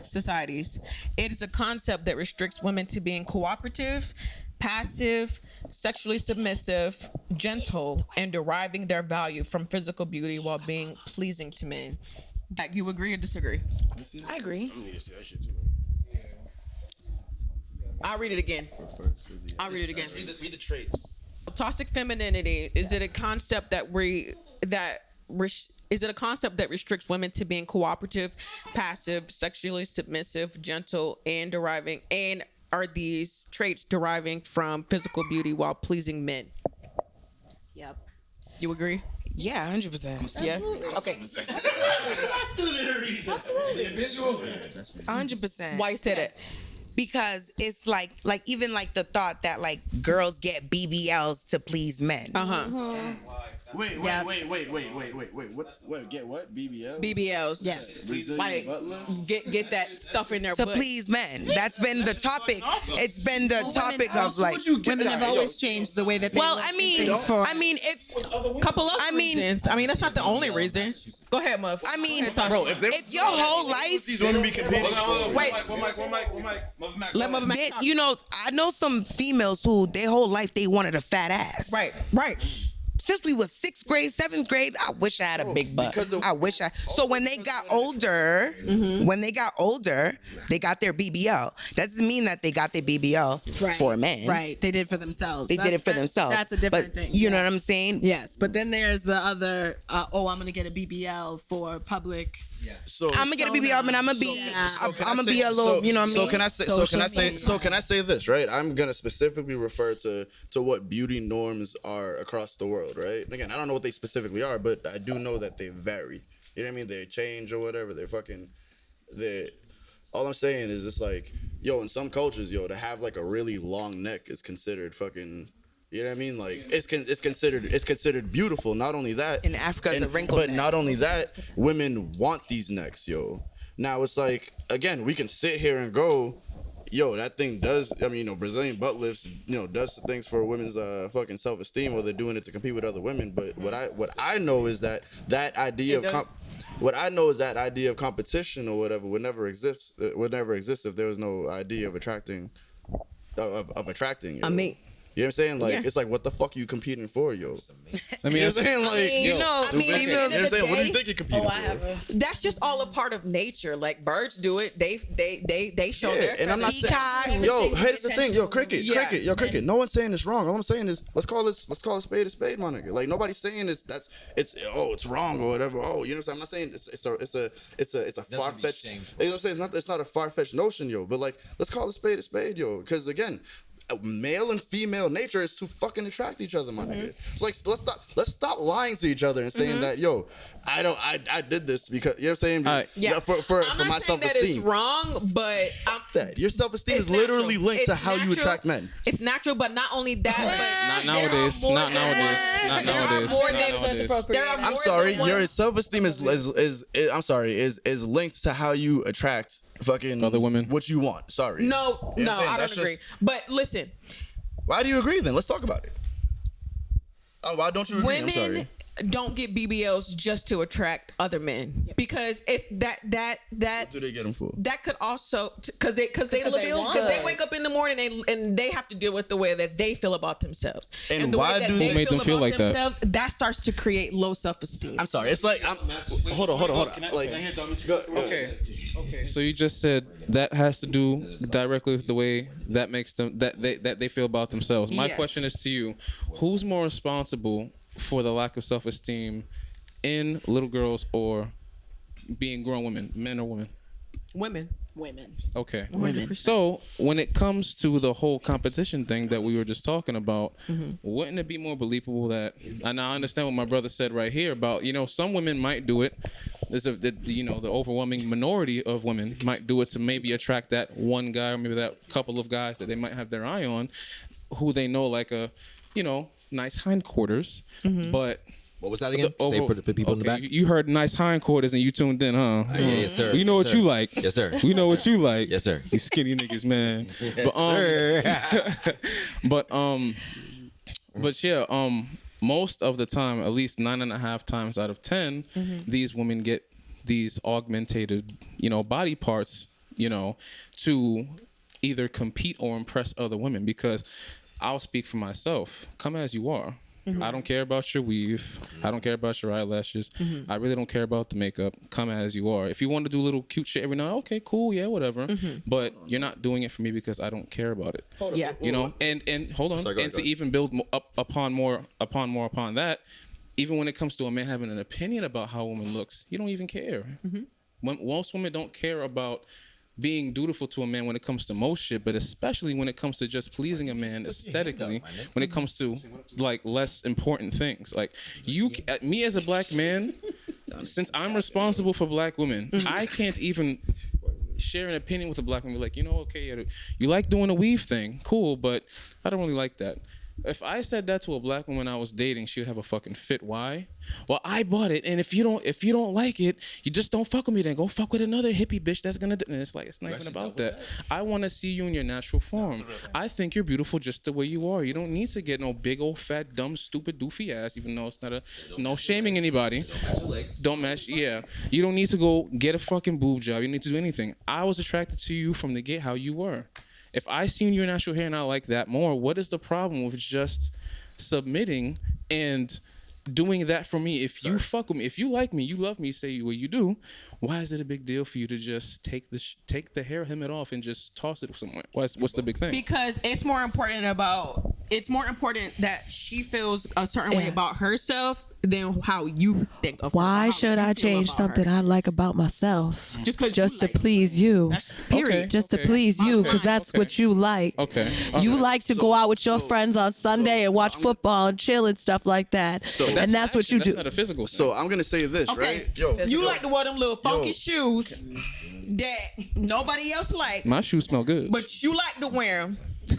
societies. It is a concept that restricts women to being cooperative, passive, sexually submissive, gentle, and deriving their value from physical beauty while being pleasing to men. Like, you agree or disagree?
I agree.
I'll read it again.
Read the traits.
Toxic femininity, is it a concept that is it a concept that restricts women to being cooperative, passive, sexually submissive, gentle, and are these traits deriving from physical beauty while pleasing men?
Yep.
You agree?
Yeah, 100%.
Yeah. Okay.
100%.
Why you said it?
Because it's like even like the thought that like girls get BBLs to please men.
wait. What? Get what? BBL?
BBLs.
Yes.
Brazilian
Like
butt lifts?
get that stuff in their
To
butt.
please men. That's been the topic. It's been the topic of like.
Women have always changed the way that they
Well,
look
I
and
mean,
things for.
if
Couple of
I mean-
reasons. I mean, that's not the only reason. Go ahead, Muff.
I mean,
Bro,
if your whole life,
these women be competing for.
Wait.
One mic.
Let Mother Mac
they,
talk.
you know, I know some females who their whole life they wanted a fat ass.
Right.
Since we was 6th grade, 7th grade, I wish I had a big butt.
because of-
I wish I. So when they got older, they got their BBL. That doesn't mean that they got their BBL for a man.
Right. They did it for themselves.
They did it for themselves.
That's a different
But
thing.
You know what I'm saying?
Yes, but then there's the other. I'm gonna get a BBL for public.
So
I'm gonna get a BBL, but I'm gonna be,
So
I'm gonna be a little, you know what I mean?
Can I say this, right? I'm gonna specifically refer to what beauty norms are across the world, right? And again, I don't know what they specifically are, but I do know that they vary. You know what I mean? They change or whatever. All I'm saying is it's like, yo, in some cultures, to have like a really long neck is considered fucking. You know what I mean? Like it's considered beautiful. Not only that,
In Africa, it's a wrinkled
but
neck.
not only that, women want these necks, yo. Now it's like, again, we can sit here and go, yo, that thing does. I mean, Brazilian butt lifts, does things for women's fucking self-esteem, or they're doing it to compete with other women. But what I know is that idea what I know is that idea of competition or whatever would never exist. Would never exist if there was no idea of attracting you.
I mean,
You know what I'm saying? Like,
Yeah.
it's like, what the fuck are you competing for, yo?
Let me
You know
ask
what I'm saying? Like,
you know,
I mean,
females.
you know what I'm saying? What do you
day-
think you're competing for?
that's just all a part of nature. Like birds do it. They show
Yeah,
their
and I'm not
Peacock.
saying, yo, here's the thing, yo, cricket.
Yeah.
No one's saying it's wrong. All I'm saying is, let's call a spade, my nigga. Like, nobody's saying it's wrong or whatever. Oh, you know what I'm saying? I'm not saying it's a far fetched. You know what I'm saying? It's not a far fetched notion, yo. But like, let's call a spade, yo. Because again, male and female nature is to fucking attract each other, my nigga. So like, let's stop lying to each other and saying that, yo, I did this because, you know what I'm saying?
All right.
Yeah.
For
I'm not
my
saying that it's
self-esteem.
wrong, but
That your self-esteem
it's
is literally
natural.
linked to
It's
how you
natural.
attract men.
It's natural, but not only that,
Not
but
nowadays.
there are
Not nowadays. Not
there are
nowadays.
more
Not
than-
nowadays.
there are
I'm
more
sorry,
than
your
one-
self-esteem is linked to how you attract fucking
Other women.
what you want. Sorry.
No,
You know what I'm saying?
I
That's
don't agree.
just-
But listen,
Why do you agree then? Let's talk about it. Oh, why don't you agree? I'm sorry.
women don't get BBLs just to attract other men because it's that
What do they get them for?
that could also because they
good.
wake up in the morning and they have to deal with the way that they feel about themselves
And
the
why
way that
do-
they
Who made them feel
about
like that?
themselves, that starts to create low self-esteem.
I'm sorry. It's like hold on. Like,
Okay. So you just said that has to do directly with the way that makes them that they feel about themselves. My
Yes.
question is to you: who's more responsible for the lack of self-esteem in little girls or being grown women, men or women?
Women.
Okay.
Women.
So when it comes to the whole competition thing that we were just talking about, wouldn't it be more believable that? And I understand what my brother said right here about some women might do it. The overwhelming minority of women might do it to maybe attract that one guy or maybe that couple of guys that they might have their eye on, who they know like a nice hindquarters, but.
What was that again? Say for the people in the back.
You heard nice hindquarters and you tuned in, huh?
Yes, sir.
We know
Yes,
what
sir.
you like.
Yes, sir.
We know what you like.
Yes, sir.
You skinny niggas, man. But yeah, most of the time, at least 9.5 times out of 10, these women get these augmented, body parts, to either compete or impress other women. Because I'll speak for myself. Come as you are. I don't care about your weave. I don't care about your eyelashes. I really don't care about the makeup. Come as you are. If you want to do a little cute shit every now, okay, cool, yeah, whatever. But you're not doing it for me because I don't care about it.
Yeah.
And hold on.
Sorry, go
and
ahead.
to even build upon that, even when it comes to a man having an opinion about how a woman looks, you don't even care. Most women don't care about being dutiful to a man when it comes to most shit, but especially when it comes to just pleasing a man aesthetically, when it comes to like less important things. Like me as a black man, since I'm responsible for black women, I can't even share an opinion with a black woman. Like, okay, you like doing a weave thing, cool, but I don't really like that. If I said that to a black woman I was dating, she would have a fucking fit. Why? Well, I bought it, and if you don't like it, you just don't fuck with me. Then go fuck with another hippie bitch that's gonna. And it's like it's not even about that. I want to see you in your natural form. I think you're beautiful just the way you are. You don't need to get no big old fat dumb stupid doofy ass. Even though it's not no shaming anybody. Don't match. Yeah, you don't need to go get a fucking boob job. You don't need to do anything. I was attracted to you from the get how you were. If I seen your natural hair and I like that more, what is the problem with just submitting and doing that for me? If you fuck with me, if you like me, you love me, say what you do, why is it a big deal for you to just take the hair helmet off and just toss it somewhere? What's the big thing?
Because it's more important that she feels a certain way about herself than how you think of her.
Why
How
should
you
I
feel
change
about
something
her.
I like about myself?
Just because
Just to please you.
Period.
Just to please you, because that's what you like.
Okay.
You like to go out with your friends on Sunday and watch football and chill and stuff like that. And that's what you do.
That's not a physical thing.
So I'm gonna say this,
Okay.
right? Yo,
You like to wear them little funky shoes that nobody else like,
My shoes smell good.
but you like to wear them.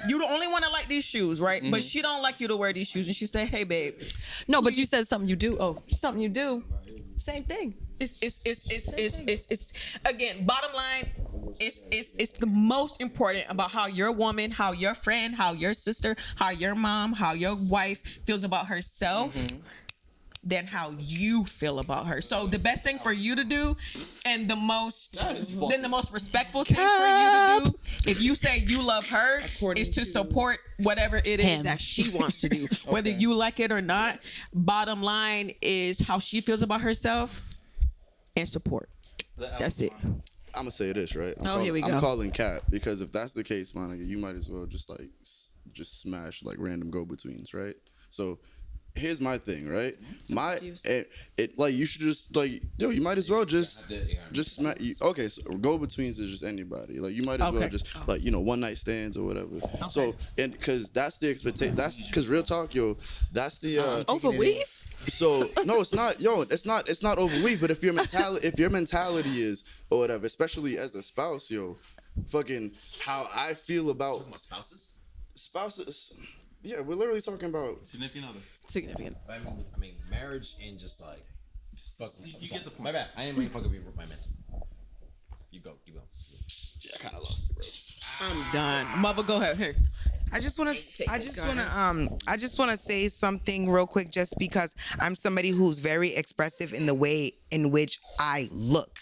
You the only one that like these shoes, right? But she don't like you to wear these shoes, and she say, "Hey, babe."
No, but you said something you do. Oh, something you do. Same thing.
It's again, bottom line, it's the most important about how your woman, how your friend, how your sister, how your mom, how your wife feels about herself than how you feel about her. So the best thing for you to do, and the most respectful thing for you to do, if you say you love her, is to support whatever it is that she wants to do, whether you like it or not. Bottom line is how she feels about herself, and support. That's it.
I'm gonna say this, right?
Here we go.
I'm calling Cap because if that's the case, man, you might as well just smash like random go-betweens, right? So here's my thing, right? You should just you might as well just smash. Okay, so go-betweens is just anybody. Like you might as well just one night stands or whatever. Okay. So and because that's the expectation. That's because real talk, that's the
Overweave?
So no, it's not. It's not overweave. But if your mentality is or whatever, especially as a spouse, fucking how I feel about spouses. Yeah, we're literally talking about
Significant other.
Significant.
I mean, marriage and just like. You get the point. My bad. I didn't mean fuck up my mental. You go.
Yeah, I kind of lost it, bro.
I'm done. Mother, go ahead. Here.
I just want to say something real quick, just because I'm somebody who's very expressive in the way in which I look.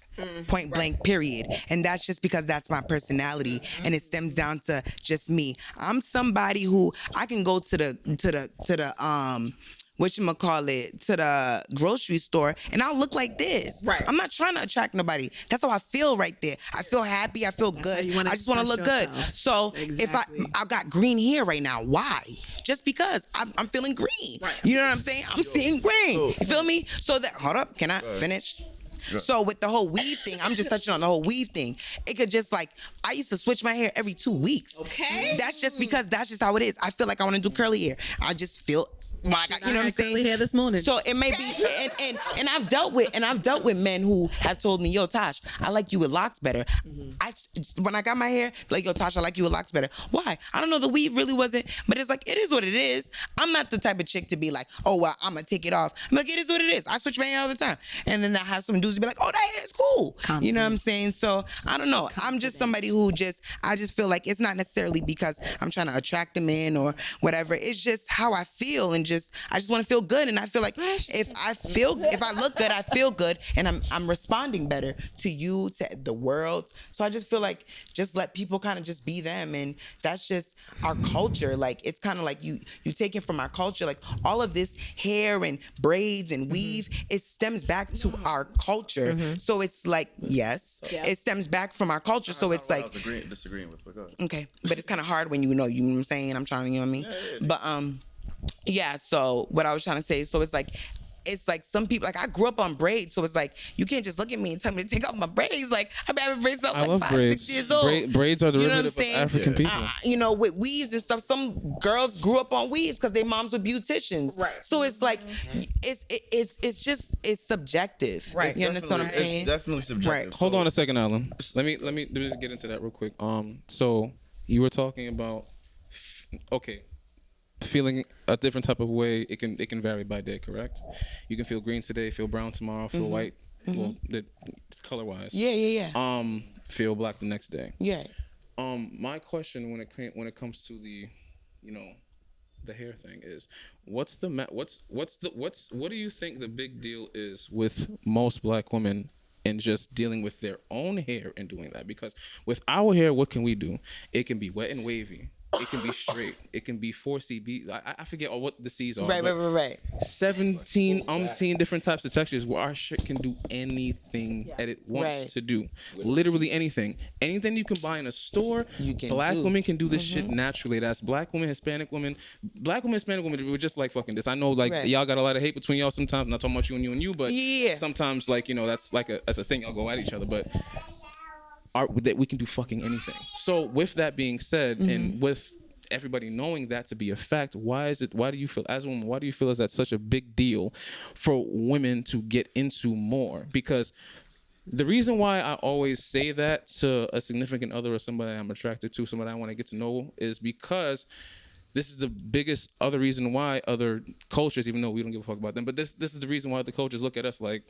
Point blank, period. And that's just because that's my personality, and it stems down to just me. I'm somebody who I can go to the to the grocery store and I'll look like this.
Right.
I'm not trying to attract nobody. That's how I feel right there. I feel happy. I feel good.
you wanna
I just want to look
express
good.
yourself.
So
Exactly.
if I got green hair right now, why? Just because I'm feeling green.
Right.
You know what I'm saying? I'm seeing green. You feel me? So that, hold up. Can I finish? So with the whole weave thing, I'm just touching on the whole weave thing. It could just like, I used to switch my hair every 2 weeks.
Okay.
That's just because that's just how it is. I feel like I want to do curly hair. I just feel like, you know what I'm saying?
Curly hair this morning.
So it may be, and I've dealt with men who have told me, yo, Tosh, I like you with locks better. When I got my hair, like, yo, Tosh, I like you with locks better. Why? I don't know. The weave really wasn't, but it's like, it is what it is. I'm not the type of chick to be like, oh, well, I'm gonna take it off. I'm like, it is what it is. I switch my hair all the time. And then I have some dudes be like, oh, that hair is cool. You know what I'm saying? So I don't know. I'm just somebody who I just feel like it's not necessarily because I'm trying to attract them in or whatever. It's just how I feel, and I just want to feel good. And I feel like if I look good, I feel good, and I'm responding better to you, to the world. So I just feel like just let people kind of just be them, and that's just our culture. Like, it's kind of like you take it from our culture. Like, all of this hair and braids and weave, it stems back to our culture. So it's like, yes, it stems back from our culture. So it's like,
I was disagreeing with, but go ahead.
okay, but it's kind of hard when you know what I'm saying. I'm trying to, you know what I mean? But yeah, so what I was trying to say, so it's like some people, like, I grew up on braids, so it's like, you can't just look at me and tell me to take off my braids. Like, I've been having braids since I was like 5-6 years old.
Braids are
You know what I'm
derivative of
saying?
African people.
You know, with weaves and stuff, some girls grew up on weaves because their moms were beauticians. Right. So it's like, it's subjective.
Right.
You understand what I'm saying?
It's definitely subjective.
Right.
Hold on a second, Alan. Let me just get into that real quick. So you were talking about, feeling a different type of way. It can vary by day, correct? You can feel green today, feel brown tomorrow, feel white. Well, color wise.
Yeah.
Feel black the next day.
Yeah.
My question when it comes to the, the hair thing is, what do you think the big deal is with most black women and just dealing with their own hair and doing that? Because with our hair, what can we do? It can be wet and wavy. It can be straight. It can be 4CB. I forget what the C's are.
Right.
17 different types of textures where our shit can do anything that it wants to do. Literally anything. Anything you can buy in a store, black women can do this shit naturally. That's black women, Hispanic women. Black women, Hispanic women, we're just like fucking this. I know, like, y'all got a lot of hate between y'all sometimes. I'm not talking about you and you, but sometimes, like, that's like that's a thing. Y'all go at each other, but that we can do fucking anything. So with that being said, and with everybody knowing that to be a fact, why do you feel as a woman, why do you feel is that such a big deal for women to get into more? Because the reason why I always say that to a significant other or somebody I'm attracted to, somebody I want to get to know, is because this is the biggest other reason why other cultures, even though we don't give a fuck about them, but this is the reason why the cultures look at us like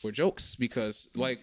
we're jokes, because like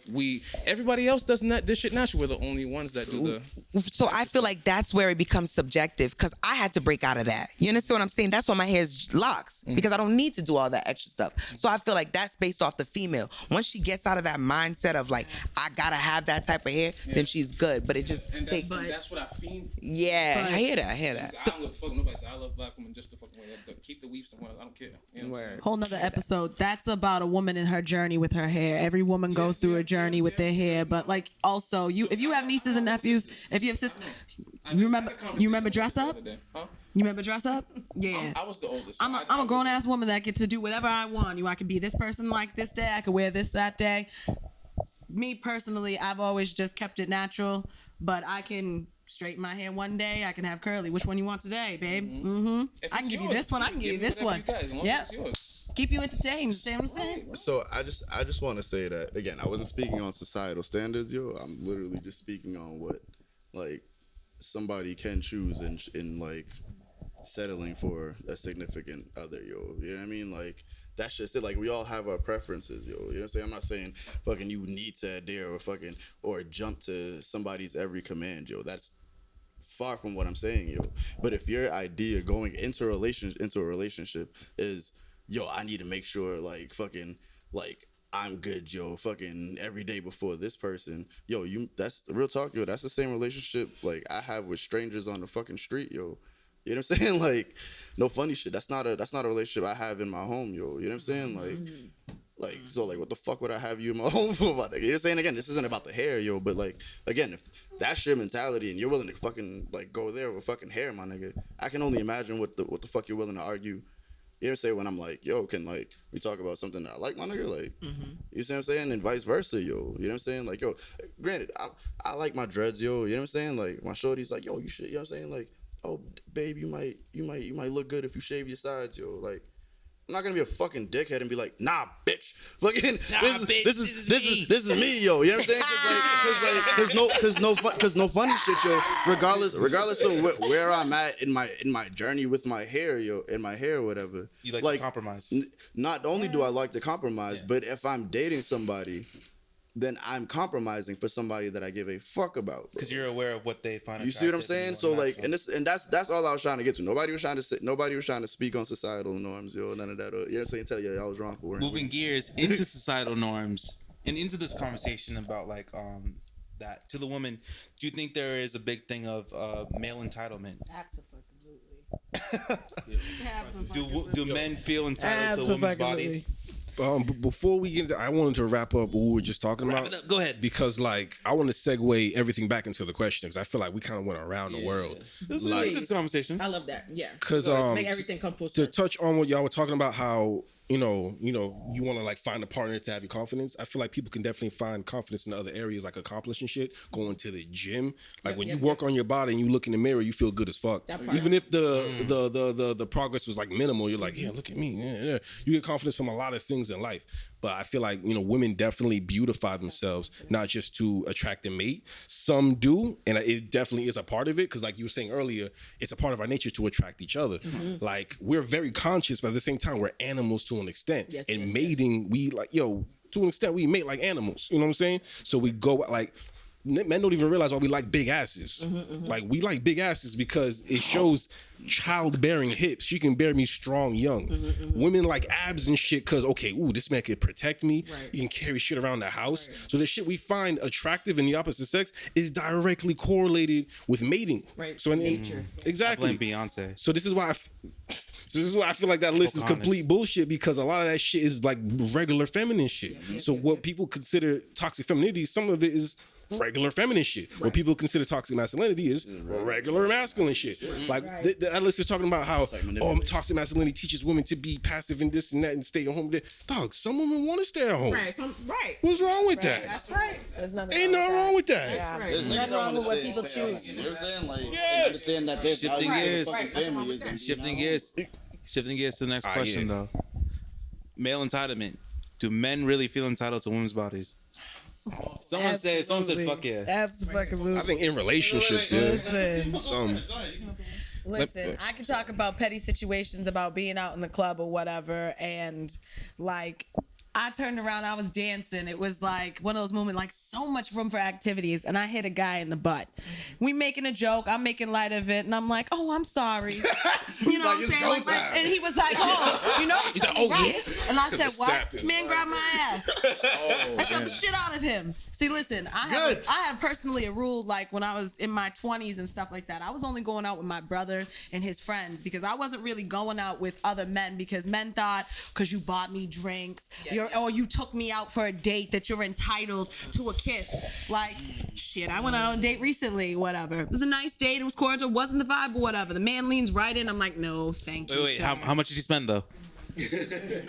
everybody else does this shit naturally. We're the only ones that do the.
So I feel like that's where it becomes subjective, because I had to break out of that. You understand what I'm saying? That's why my hair is locks, because I don't need to do all that extra stuff. So I feel like that's based off the female. Once she gets out of that mindset of like, I gotta have that type of hair, then she's good. But it just takes.
That's what I feel.
Yeah, I hear that.
I don't give a fuck nobody say I love black women just to fucking keep the weave somewhere. I don't care. You know
Whole nother episode. That's about a woman in her journey with her hair. Every woman goes through a journey with their hair, but like also if you have nieces and nephews, if you have sisters, you remember Dress Up? You remember Dress Up? Yeah.
I was the oldest.
I'm a grown ass woman that get to do whatever I want. I could be this person like this day. I could wear this that day. Me personally, I've always just kept it natural, but I can straighten my hair one day. I can have curly. Which one you want today, babe? I can give you this one. I can give you this one. Yeah. Keep you entertained. See what I'm saying?
So I just want to say that again. I wasn't speaking on societal standards, yo. I'm literally just speaking on what like somebody can choose in like settling for a significant other, yo. You know what I mean? Like that's just it. Like we all have our preferences, yo. You know what I'm saying? I'm not saying fucking you need to adhere or jump to somebody's every command, yo. That's far from what I'm saying, yo. But if your idea going into a relationship is, yo, I need to make sure like fucking like I'm good, yo, fucking every day before this person, yo, that's real talk, yo. That's the same relationship like I have with strangers on the fucking street, yo. You know what I'm saying? Like, no funny shit. That's not a relationship I have in my home, yo. You know what I'm saying? Like, so like, what the fuck would I have you in my home for? About that? You know what I'm saying? Again, this isn't about the hair, yo. But like, again, if that's your mentality and you're willing to fucking like go there with fucking hair, my nigga, I can only imagine what the fuck you're willing to argue You know what I'm saying? When I'm like, yo, can like we talk about something that I like, my nigga? Like, you see what I'm saying? And vice versa, yo. You know what I'm saying? Like, yo, granted, I like my dreads, yo. You know what I'm saying? Like, my shorty's like, yo, you should. You know what I'm saying? Like, oh, babe, you might look good if you shave your sides, yo. Like, I'm not gonna be a fucking dickhead and be like, nah, bitch, fucking, this is me, yo. You know what I'm saying? Cause no funny shit, yo. Regardless of where I'm at in my journey with my hair, yo, in my hair or whatever.
You like to compromise.
Not only do I like to compromise, but if I'm dating somebody, then I'm compromising for somebody that I give a fuck about.
Because you're aware of what they find.
You see what I'm saying? So like, and that's all I was trying to get to. Nobody was trying to speak on societal norms, yo. None of that. You know what I'm saying? Tell you I was wrong for it.
Moving gears into societal norms and into this conversation about like that to the woman. Do you think there is a big thing of male entitlement?
Absolutely.
Do men feel entitled to women's bodies?
Before we get into, I wanted to wrap up what we were just talking about.
Go ahead.
Because like I want to segue everything back into the question because I feel like we kind of went around the world.
This was a good conversation.
I love that. Yeah.
Because
make everything come full
to
circle.
touch on what y'all were talking about, how you want to like find a partner to have your confidence. I feel like people can definitely find confidence in other areas, like accomplishing shit, going to the gym. Like when you work on your body and you look in the mirror, you feel good as fuck. Even if the progress was like minimal, you're like, yeah, look at me. Yeah. You get confidence from a lot of things in life. But I feel like, women definitely beautify themselves, not just to attract a mate. Some do, and it definitely is a part of it, because like you were saying earlier, it's a part of our nature to attract each other. Like, we're very conscious, but at the same time, we're animals to an extent. Mating, we like, to an extent, we mate like animals. You know what I'm saying? So we go, like, men don't even realize why we like big asses. Like, we like big asses because it shows childbearing hips. You can bear me strong young. Women like abs and shit because, this man can protect me. You can carry shit around the house. So the shit we find attractive in the opposite sex is directly correlated with mating. So in nature. Exactly.
I blame Beyonce.
So this is why I feel like that list is complete bullshit, because a lot of that shit is like regular feminine shit. So what people consider toxic femininity, some of it is regular feminine shit. What people consider toxic masculinity is regular masculine shit. Like that list is talking about how toxic masculinity teaches women to be passive and this and that and stay at home. Dog, some women want to stay at home. What's wrong with that?
That's right.
There's nothing
Ain't nothing wrong with that.
Yeah.
There's
Nothing wrong with what people choose.
You know what I'm saying? Like,
understand that there's
Shifting gears.
Shifting
Shifting gears to the next question though. Male entitlement. Do men really feel entitled to women's bodies? Someone said fuck yeah.
Absolutely.
I think in relationships,
Listen, I can talk about petty situations about being out in the club or whatever, and like I turned around, I was dancing. It was like one of those moments, like so much room for activities, and I hit a guy in the butt. We making a joke, I'm making light of it, and I'm like, oh, I'm sorry. You know what I'm saying? Like, and he was like, oh, you know, he's like, oh, right? Yeah. And I said, what? Man, grab my ass. I shut the shit out of him. See, listen, I had personally a rule, like when I was in my 20s and stuff like that. I was only going out with my brother and his friends, because I wasn't really going out with other men, because men thought, because you bought me drinks, or you took me out for a date, that you're entitled to a kiss. Like, shit, I went out on a date recently, whatever. It was a nice date, it was cordial, wasn't the vibe or whatever. The man leans right in, I'm like, no, thank you.
Wait, how much did you spend though?
Doesn't matter.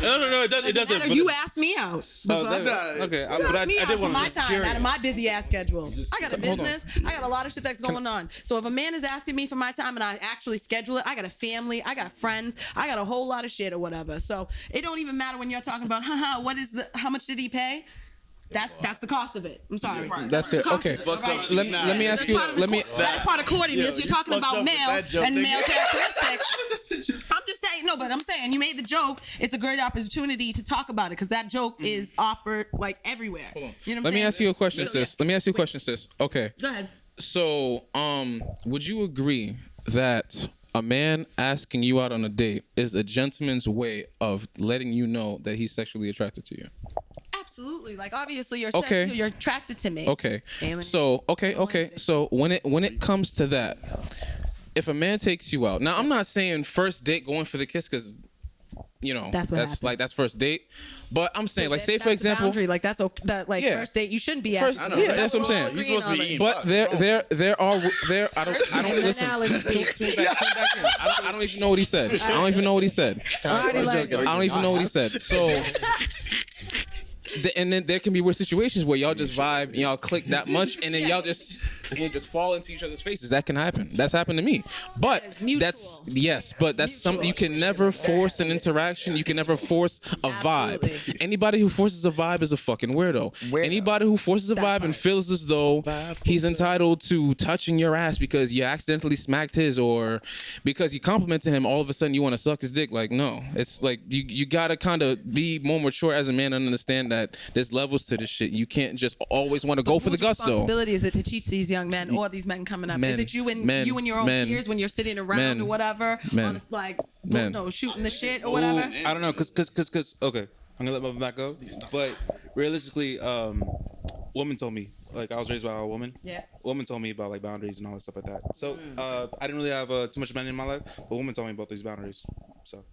No, it doesn't.
Matter. You asked me out.
Okay,
But I did want
to
my time, out of my busy ass schedule. I got a business. I got a lot of shit that's going on. So if a man is asking me for my time and I actually schedule it, I got a family, I got friends, I got a whole lot of shit or whatever. So it don't even matter when you're talking about, how much did he pay? That's the cost of it. I'm sorry.
That's it. Okay. Let me ask you.
That is part of courtliness. You're talking about male and male characteristics. I'm just saying. No, but I'm saying you made the joke. It's a great opportunity to talk about it, because that joke is offered like everywhere. You know what I'm saying?
Let me ask you a question, sis. Okay.
Go ahead.
So, would you agree that a man asking you out on a date is a gentleman's way of letting you know that he's sexually attracted to you?
Absolutely. Like, obviously you're you're attracted to me.
Okay. So So when it comes to that, if a man takes you out, now I'm not saying first date going for the kiss, because
That's what happened.
like that's first date. But I'm saying, like, say
That's
for
the
example,
boundary. Like that's that like
Yeah.
first date you shouldn't be
First-
asking.
yeah, that's what I'm saying.
He's supposed to be eating
but
box.
there are I don't listen.
Alex,
Tune back in. I don't even know what he said. I don't even know what he said. I don't even know what he said. So. And then there can be weird situations where y'all just vibe, and y'all click that much, and then y'all just fall into each other's faces. That can happen. That's happened to me. But that's something you can never force an interaction. You can never force a vibe.
Absolutely.
Anybody who forces a vibe is a fucking weirdo. Anybody who forces a vibe and feels as though he's entitled to touching your ass because you accidentally smacked his or because you complimented him, all of a sudden you want to suck his dick. Like, no. It's like you gotta kind of be more mature as a man and understand that there's levels to this shit. You can't just always want to go for the gusto.
Responsibility is it to teach these young men or these men coming up? Is it you and your own peers when you're sitting around or whatever, on like shooting the shit or whatever?
I don't know, cause okay, I'm gonna let my back go. But realistically, woman told me, like, I was raised by a woman.
Yeah.
Woman told me about like boundaries and all that stuff like that. So I didn't really have too much men in my life, but woman told me about these boundaries. So.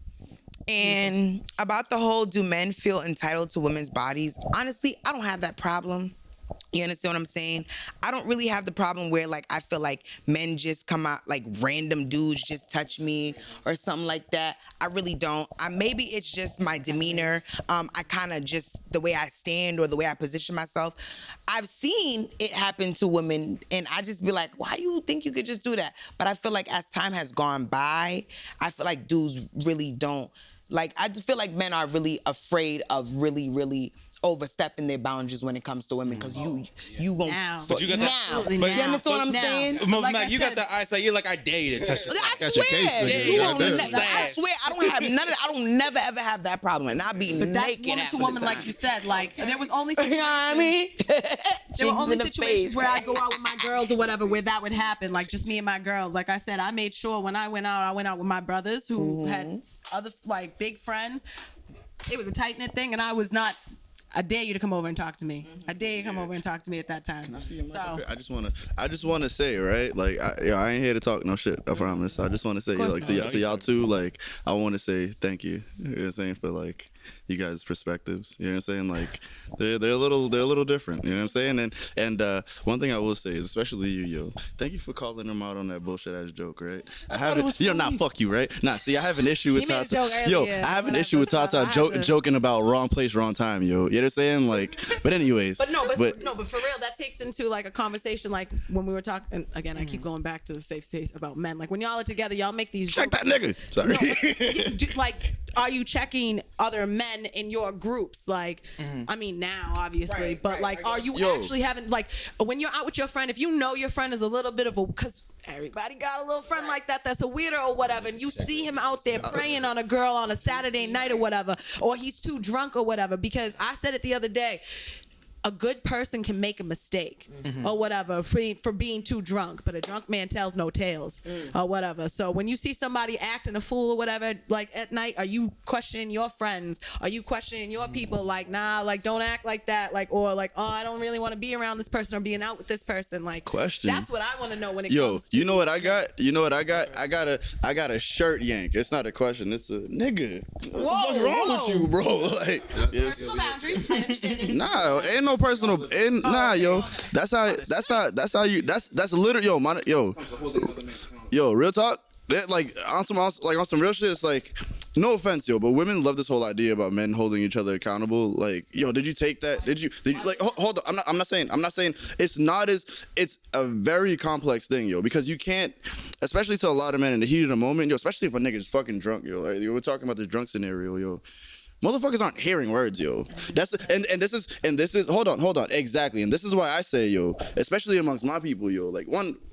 And about the whole, do men feel entitled to women's bodies? Honestly, I don't have that problem. You understand what I'm saying? I don't really have the problem where, like, I feel like men just come out, like, random dudes just touch me or something like that. I really don't. Maybe it's just my demeanor. I kind of just, the way I stand or the way I position myself. I've seen it happen to women, and I just be like, why you think you could just do that? But I feel like as time has gone by, I feel like dudes really don't. Like, I just feel like men are really afraid of really, really overstepping their boundaries when it comes to women, because you gonna
But you got
now.
that.
You understand what I'm saying?
Like Mac, you got that eyesight. You're like, I dare you to touch this.
I swear, I don't have none of that. I don't never ever have that problem, and I be
But that's
naked
woman
half
to
of the
woman,
time.
like you said. Like there was only
You know what I mean?
there were
Cheeks
only
in the
situations
face.
where I go out with my girls or whatever where that would happen, like just me and my girls. Like I said, I made sure when I went out with my brothers who had other like big friends. It was a tight knit thing, and I was not. I dare you to come over and talk to me. I dare you to come over and talk to me at that time. So
I just wanna say, right? Like, I ain't here to talk no shit. I promise. I just wanna say, like, to y'all too. Like, I wanna say thank you. You know what I'm saying, for like you guys' perspectives. You know what I'm saying? Like, they're a little different. You know what I'm saying? And one thing I will say is, especially you, yo, thank you for calling them out on that bullshit ass joke, right? I have fuck you, right? Nah, see, I have an issue with
He made a
Tata.
joke
Yo,
earlier,
I have an
whatever,
issue with
so I
Tata
had to-
joking about wrong place, wrong time, yo. You know what I'm saying? Like, but anyways.
But for real, that takes into like a conversation like when we were talking. And again, I keep going back to the safe space about men. Like when y'all are together, y'all make these.
Check
jokes.
that nigga. Sorry.
Like, are you checking other men in your groups? Like, I mean, now obviously, but like, are you actually having like when you're out with your friend? If you know your friend is a little bit of a, because everybody got a little friend like that that's a weirdo or whatever, and you see him out there preying on a girl on a Saturday night or whatever, or he's too drunk or whatever. Because I said it the other day. A good person can make a mistake or whatever for being too drunk, but a drunk man tells no tales or whatever. So when you see somebody acting a fool or whatever, like at night, are you questioning your friends? Are you questioning your people? Like, nah, like don't act like that. Like, or like, oh, I don't really want to be around this person or being out with this person. Like,
Question.
That's what I want to know when it
Yo,
comes to.
you know what I got? I got a shirt yank. It's not a question. It's a nigga. What's the fuck wrong with you, bro? Like,
Personal boundaries. I understand it.
nah, ain't no personal. Nah, yo. That's how you. That's literally, yo, real talk. That, like on some real shit. It's like, no offense, yo, but women love this whole idea about men holding each other accountable. Like, yo, did you take that? Did you like? Hold on. I'm not saying it's not as. It's a very complex thing, yo, because you can't, especially to a lot of men in the heat of the moment, yo, especially if a nigga's fucking drunk, yo. Like, we're talking about this drunk scenario, yo. Motherfuckers aren't hearing words, yo. This is hold on, exactly. And this is why I say, yo, especially amongst my people, yo. Like,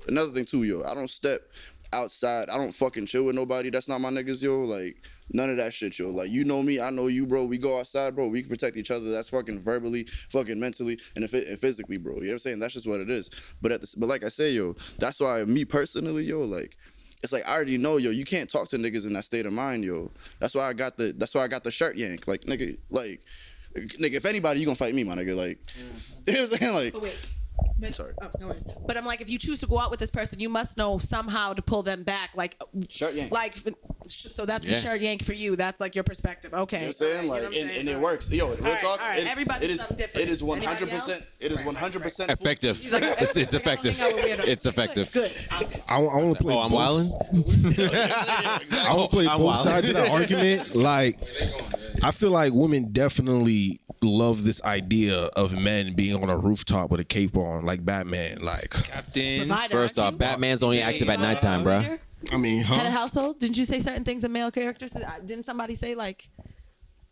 another thing too, yo. I don't step outside. I don't fucking chill with nobody that's not my niggas, yo. Like, none of that shit, yo. Like, you know me, I know you, bro. We go outside, bro. We can protect each other. That's fucking verbally, fucking mentally, and physically, bro. You know what I'm saying? That's just what it is. But like I say, yo, that's why me personally, yo, like, it's like, I already know, yo, you can't talk to niggas in that state of mind, yo. That's why I got the shirt yank. Like, nigga, if anybody, you gonna fight me, my nigga. Like, you know what I'm saying? Like,
But wait.
sorry.
Oh, no worries. But I'm like, if you choose to go out with this person, you must know somehow to pull them back. Like,
Shirt yank.
Like, So that's
Yeah.
a shirt yank for you. That's like your perspective. Okay.
You know what I'm saying? Like, and it works. Yo, real
right,
talk.
all right. Everybody
It is.
something different.
It is 100%.
Anybody else?
It is 100%
Effective.
He's like,
It's effective. It's effective.
Good.
I want to play.
Oh, I'm wilding.
I want to play
I'm
both
wild.
sides of that argument. Like, I feel like women definitely love this idea of men being on a rooftop with a cape on, like Batman. Like,
Captain.
Provider,
First
aren't
off,
you?
Batman's only active at nighttime, bro.
I mean,
Head of household. Didn't you say certain things of male characters? Didn't somebody say like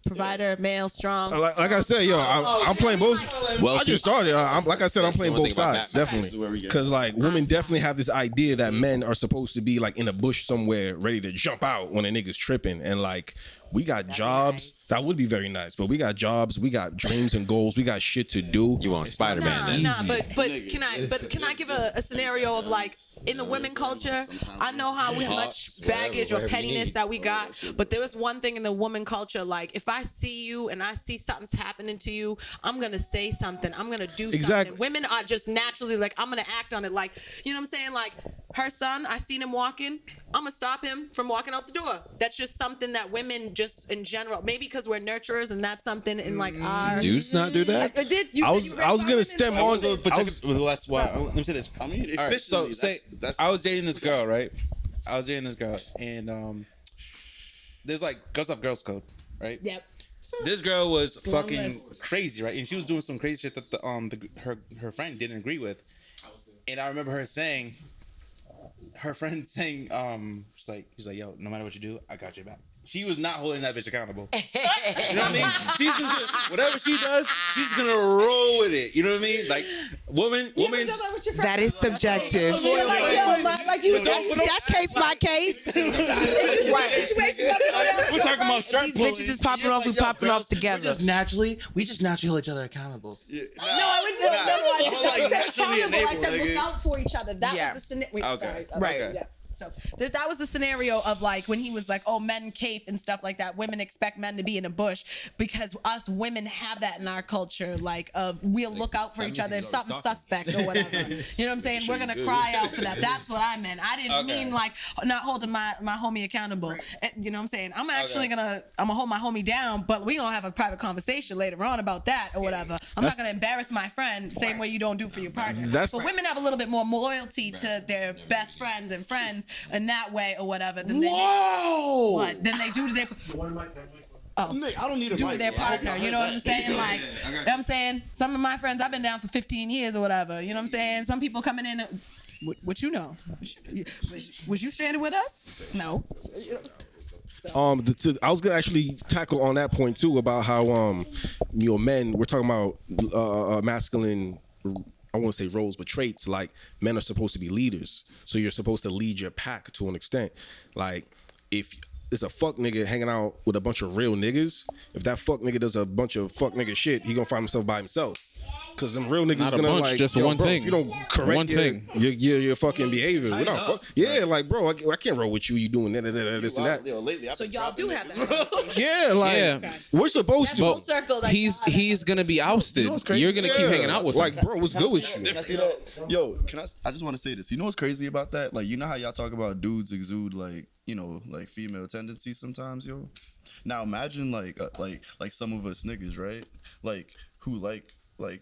provider, male, strong?
Like I said, yo, I'm playing both.
Well,
I just started. Like I said, I'm
That's the
playing
one
both
thing about
sides,
Batman.
definitely. Because like women definitely have this idea that men are supposed to be like in a bush somewhere, ready to jump out when a nigga's tripping, and like we got jobs. That would be very nice, but we got jobs, we got dreams and goals, we got shit to do.
You want Spider-Man then?
Nah, but can I give a scenario of like in the women culture? I know how much baggage or
whatever you
pettiness
need.
that we got, but there was one thing in the woman culture. Like if I see you and I see something's happening to you, I'm gonna say something. I'm gonna do
Exactly.
something. Women are just naturally like I'm gonna act on it. Like you know what I'm saying? Like her son, I seen him walking. I'm gonna stop him from walking out the door. That's just something that women just in general, maybe because we're nurturers and that's something in like our.
Dudes not do that?
I did. You
I
said
was
you
I was
raised
gonna
by
stem
women,
on.
so-
Well, that's why. Let me say this.
I mean,
All right, so
efficiently,
say
that's
I was dating this girl, right? I was dating this girl, and there's like girls have girls code, right?
Yep.
This girl was fucking
list.
crazy, right? And she was doing some crazy shit that her friend didn't agree with. And I remember her saying, her friend saying, she's like, yo, no matter what you do, I got your back. She was not holding that bitch accountable. You know what I mean? She's just gonna, whatever she does, she's gonna roll with it. You know what I mean? Like, woman.
That is subjective. That's case by case.
We're talking about shark
These
pulling.
bitches is popping off. We popping off together.
We just naturally hold each other accountable.
No, I
Like,
said
naturally
accountable. I said
enabled,
look
nigga.
out for each other. That
Yeah.
was the scenario. Wait,
Okay.
sorry.
Right.
Yeah. So that was the scenario of like when he was like, oh, men cape and stuff like that. Women expect men to be in a bush because us women have that in our culture. Like, we'll look out for each other if something's suspect or whatever. You know what I'm saying? We're gonna cry out for that. That's what I meant. I didn't mean like not holding my homie accountable. You know what I'm saying? I'm actually gonna hold my homie down, but we gonna have a private conversation later on about that or whatever. I'm not gonna embarrass my friend same way you don't do for your partner. But women have a little bit more loyalty to their best friends and friends in that way or whatever than than they do to their
Nick, I don't need a
do
mic.
to their
bro.
partner. You know what I'm saying? Like, you know what I'm saying? Some of my friends, I've been down for 15 years or whatever. You know what I'm saying? Some people coming in, what you know? Was you standing with us? No.
I was gonna actually tackle on that point too about how men. We're talking about masculine. I won't say roles, but traits. Like men are supposed to be leaders, so you're supposed to lead your pack to an extent. Like if it's a fuck nigga hanging out with a bunch of real niggas, if that fuck nigga does a bunch of fuck nigga shit, he gonna find himself by himself. Cause them real niggas
Not a
gonna
bunch,
like
just
yo,
one
bro,
thing.
if you don't correct
One thing.
your fucking behavior. We don't like bro, I can't roll with you. You doing this and that.
Yo, lately, I've
So
been
y'all
dropping
do have
niggas.
that conversation.
Yeah, like
Yeah.
we're supposed to.
Full circle. Like,
He's gonna be ousted. You're gonna keep hanging out with him.
like, bro, what's good with you?
Can I see that? Yo, I just want to say this. You know what's crazy about that? Like, you know how y'all talk about dudes exude like, you know, like female tendencies sometimes, yo. Now imagine like some of us niggas, right? Like who like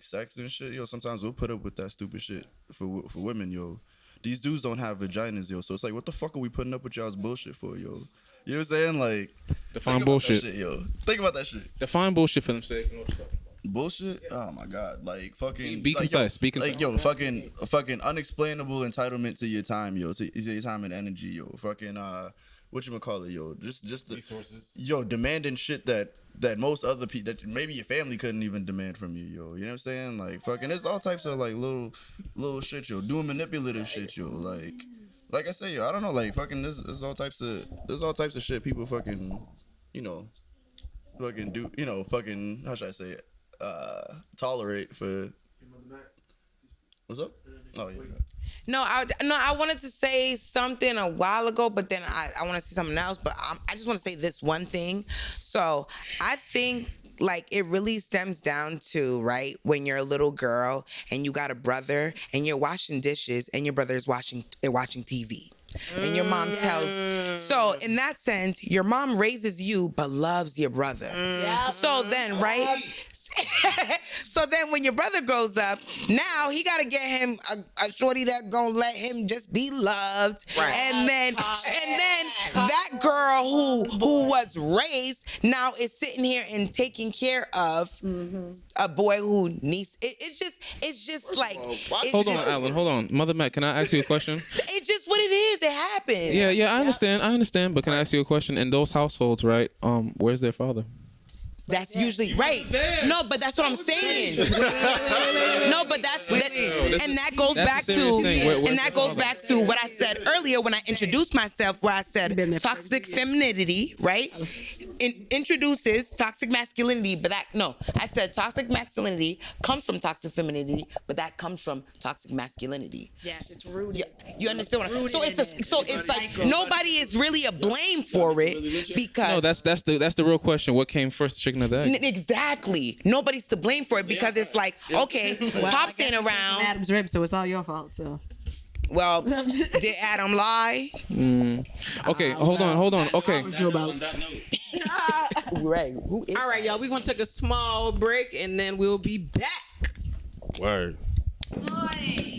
sex and shit, yo. Sometimes we'll put up with that stupid shit for women, yo. These dudes don't have vaginas, yo. So it's like, what the fuck are we putting up with y'all's bullshit for, yo? You know what I'm saying? Like,
Define bullshit.
Shit, yo. Think about that shit.
Define bullshit for them sake.
Bullshit? Oh my god! Like fucking.
Be
like,
concise. Be concise.
Like yo, fucking unexplainable entitlement to your time, yo. To your time and energy, yo. Fucking whatchamacallit, yo. Just the
Resources.
Yo, demanding shit that most other people, that maybe your family couldn't even demand from you, yo. You know what I'm saying? Like fucking, there's all types of like little shit, yo. Doing manipulative shit, yo. Like I say, yo. I don't know. Like fucking, there's all types of shit people fucking, you know, fucking do. You know, fucking. How should I say it? Tolerate for. What's up? Oh yeah.
No, I wanted to say something a while ago, but then I want to say something else. But I just want to say this one thing. So I think like it really stems down to, right, when you're a little girl and you got a brother and you're washing dishes and your brother is watching TV. And your mom tells. So in that sense, your mom raises you but loves your brother. So then, right? So then when your brother grows up, now he got to get him a shorty that gonna let him just be loved.
Right.
And then that girl who was raised now is sitting here and taking care of a boy who needs it's just like it's
Hold on,
just,
Alan. Hold on. Mother Matt, can I ask you a question?
It's just what it is. It happens.
Yeah, I understand. But can I ask you a question? In those households, right? Where's their father?
That's usually right. No, but that's what I'm saying. No, but and that goes back to what I said earlier when I introduced myself, where I said toxic femininity, right? Introduces toxic masculinity, but I said toxic masculinity comes from toxic femininity, but that comes from toxic masculinity.
Yes, it's rooted.
You understand what I'm saying? So it's like nobody is really a blame for it because
No, that's the real question. What came first, the chicken or the egg?
Exactly. Nobody's to blame for it because it's like, okay, Pop's ain't around.
Adam's rib, so it's all your fault. So.
Well, did Adam lie?
Okay, hold on. Okay.
Right. Who is
All right, y'all. We're going to take a small break and then we'll be back.
Word.
Boy.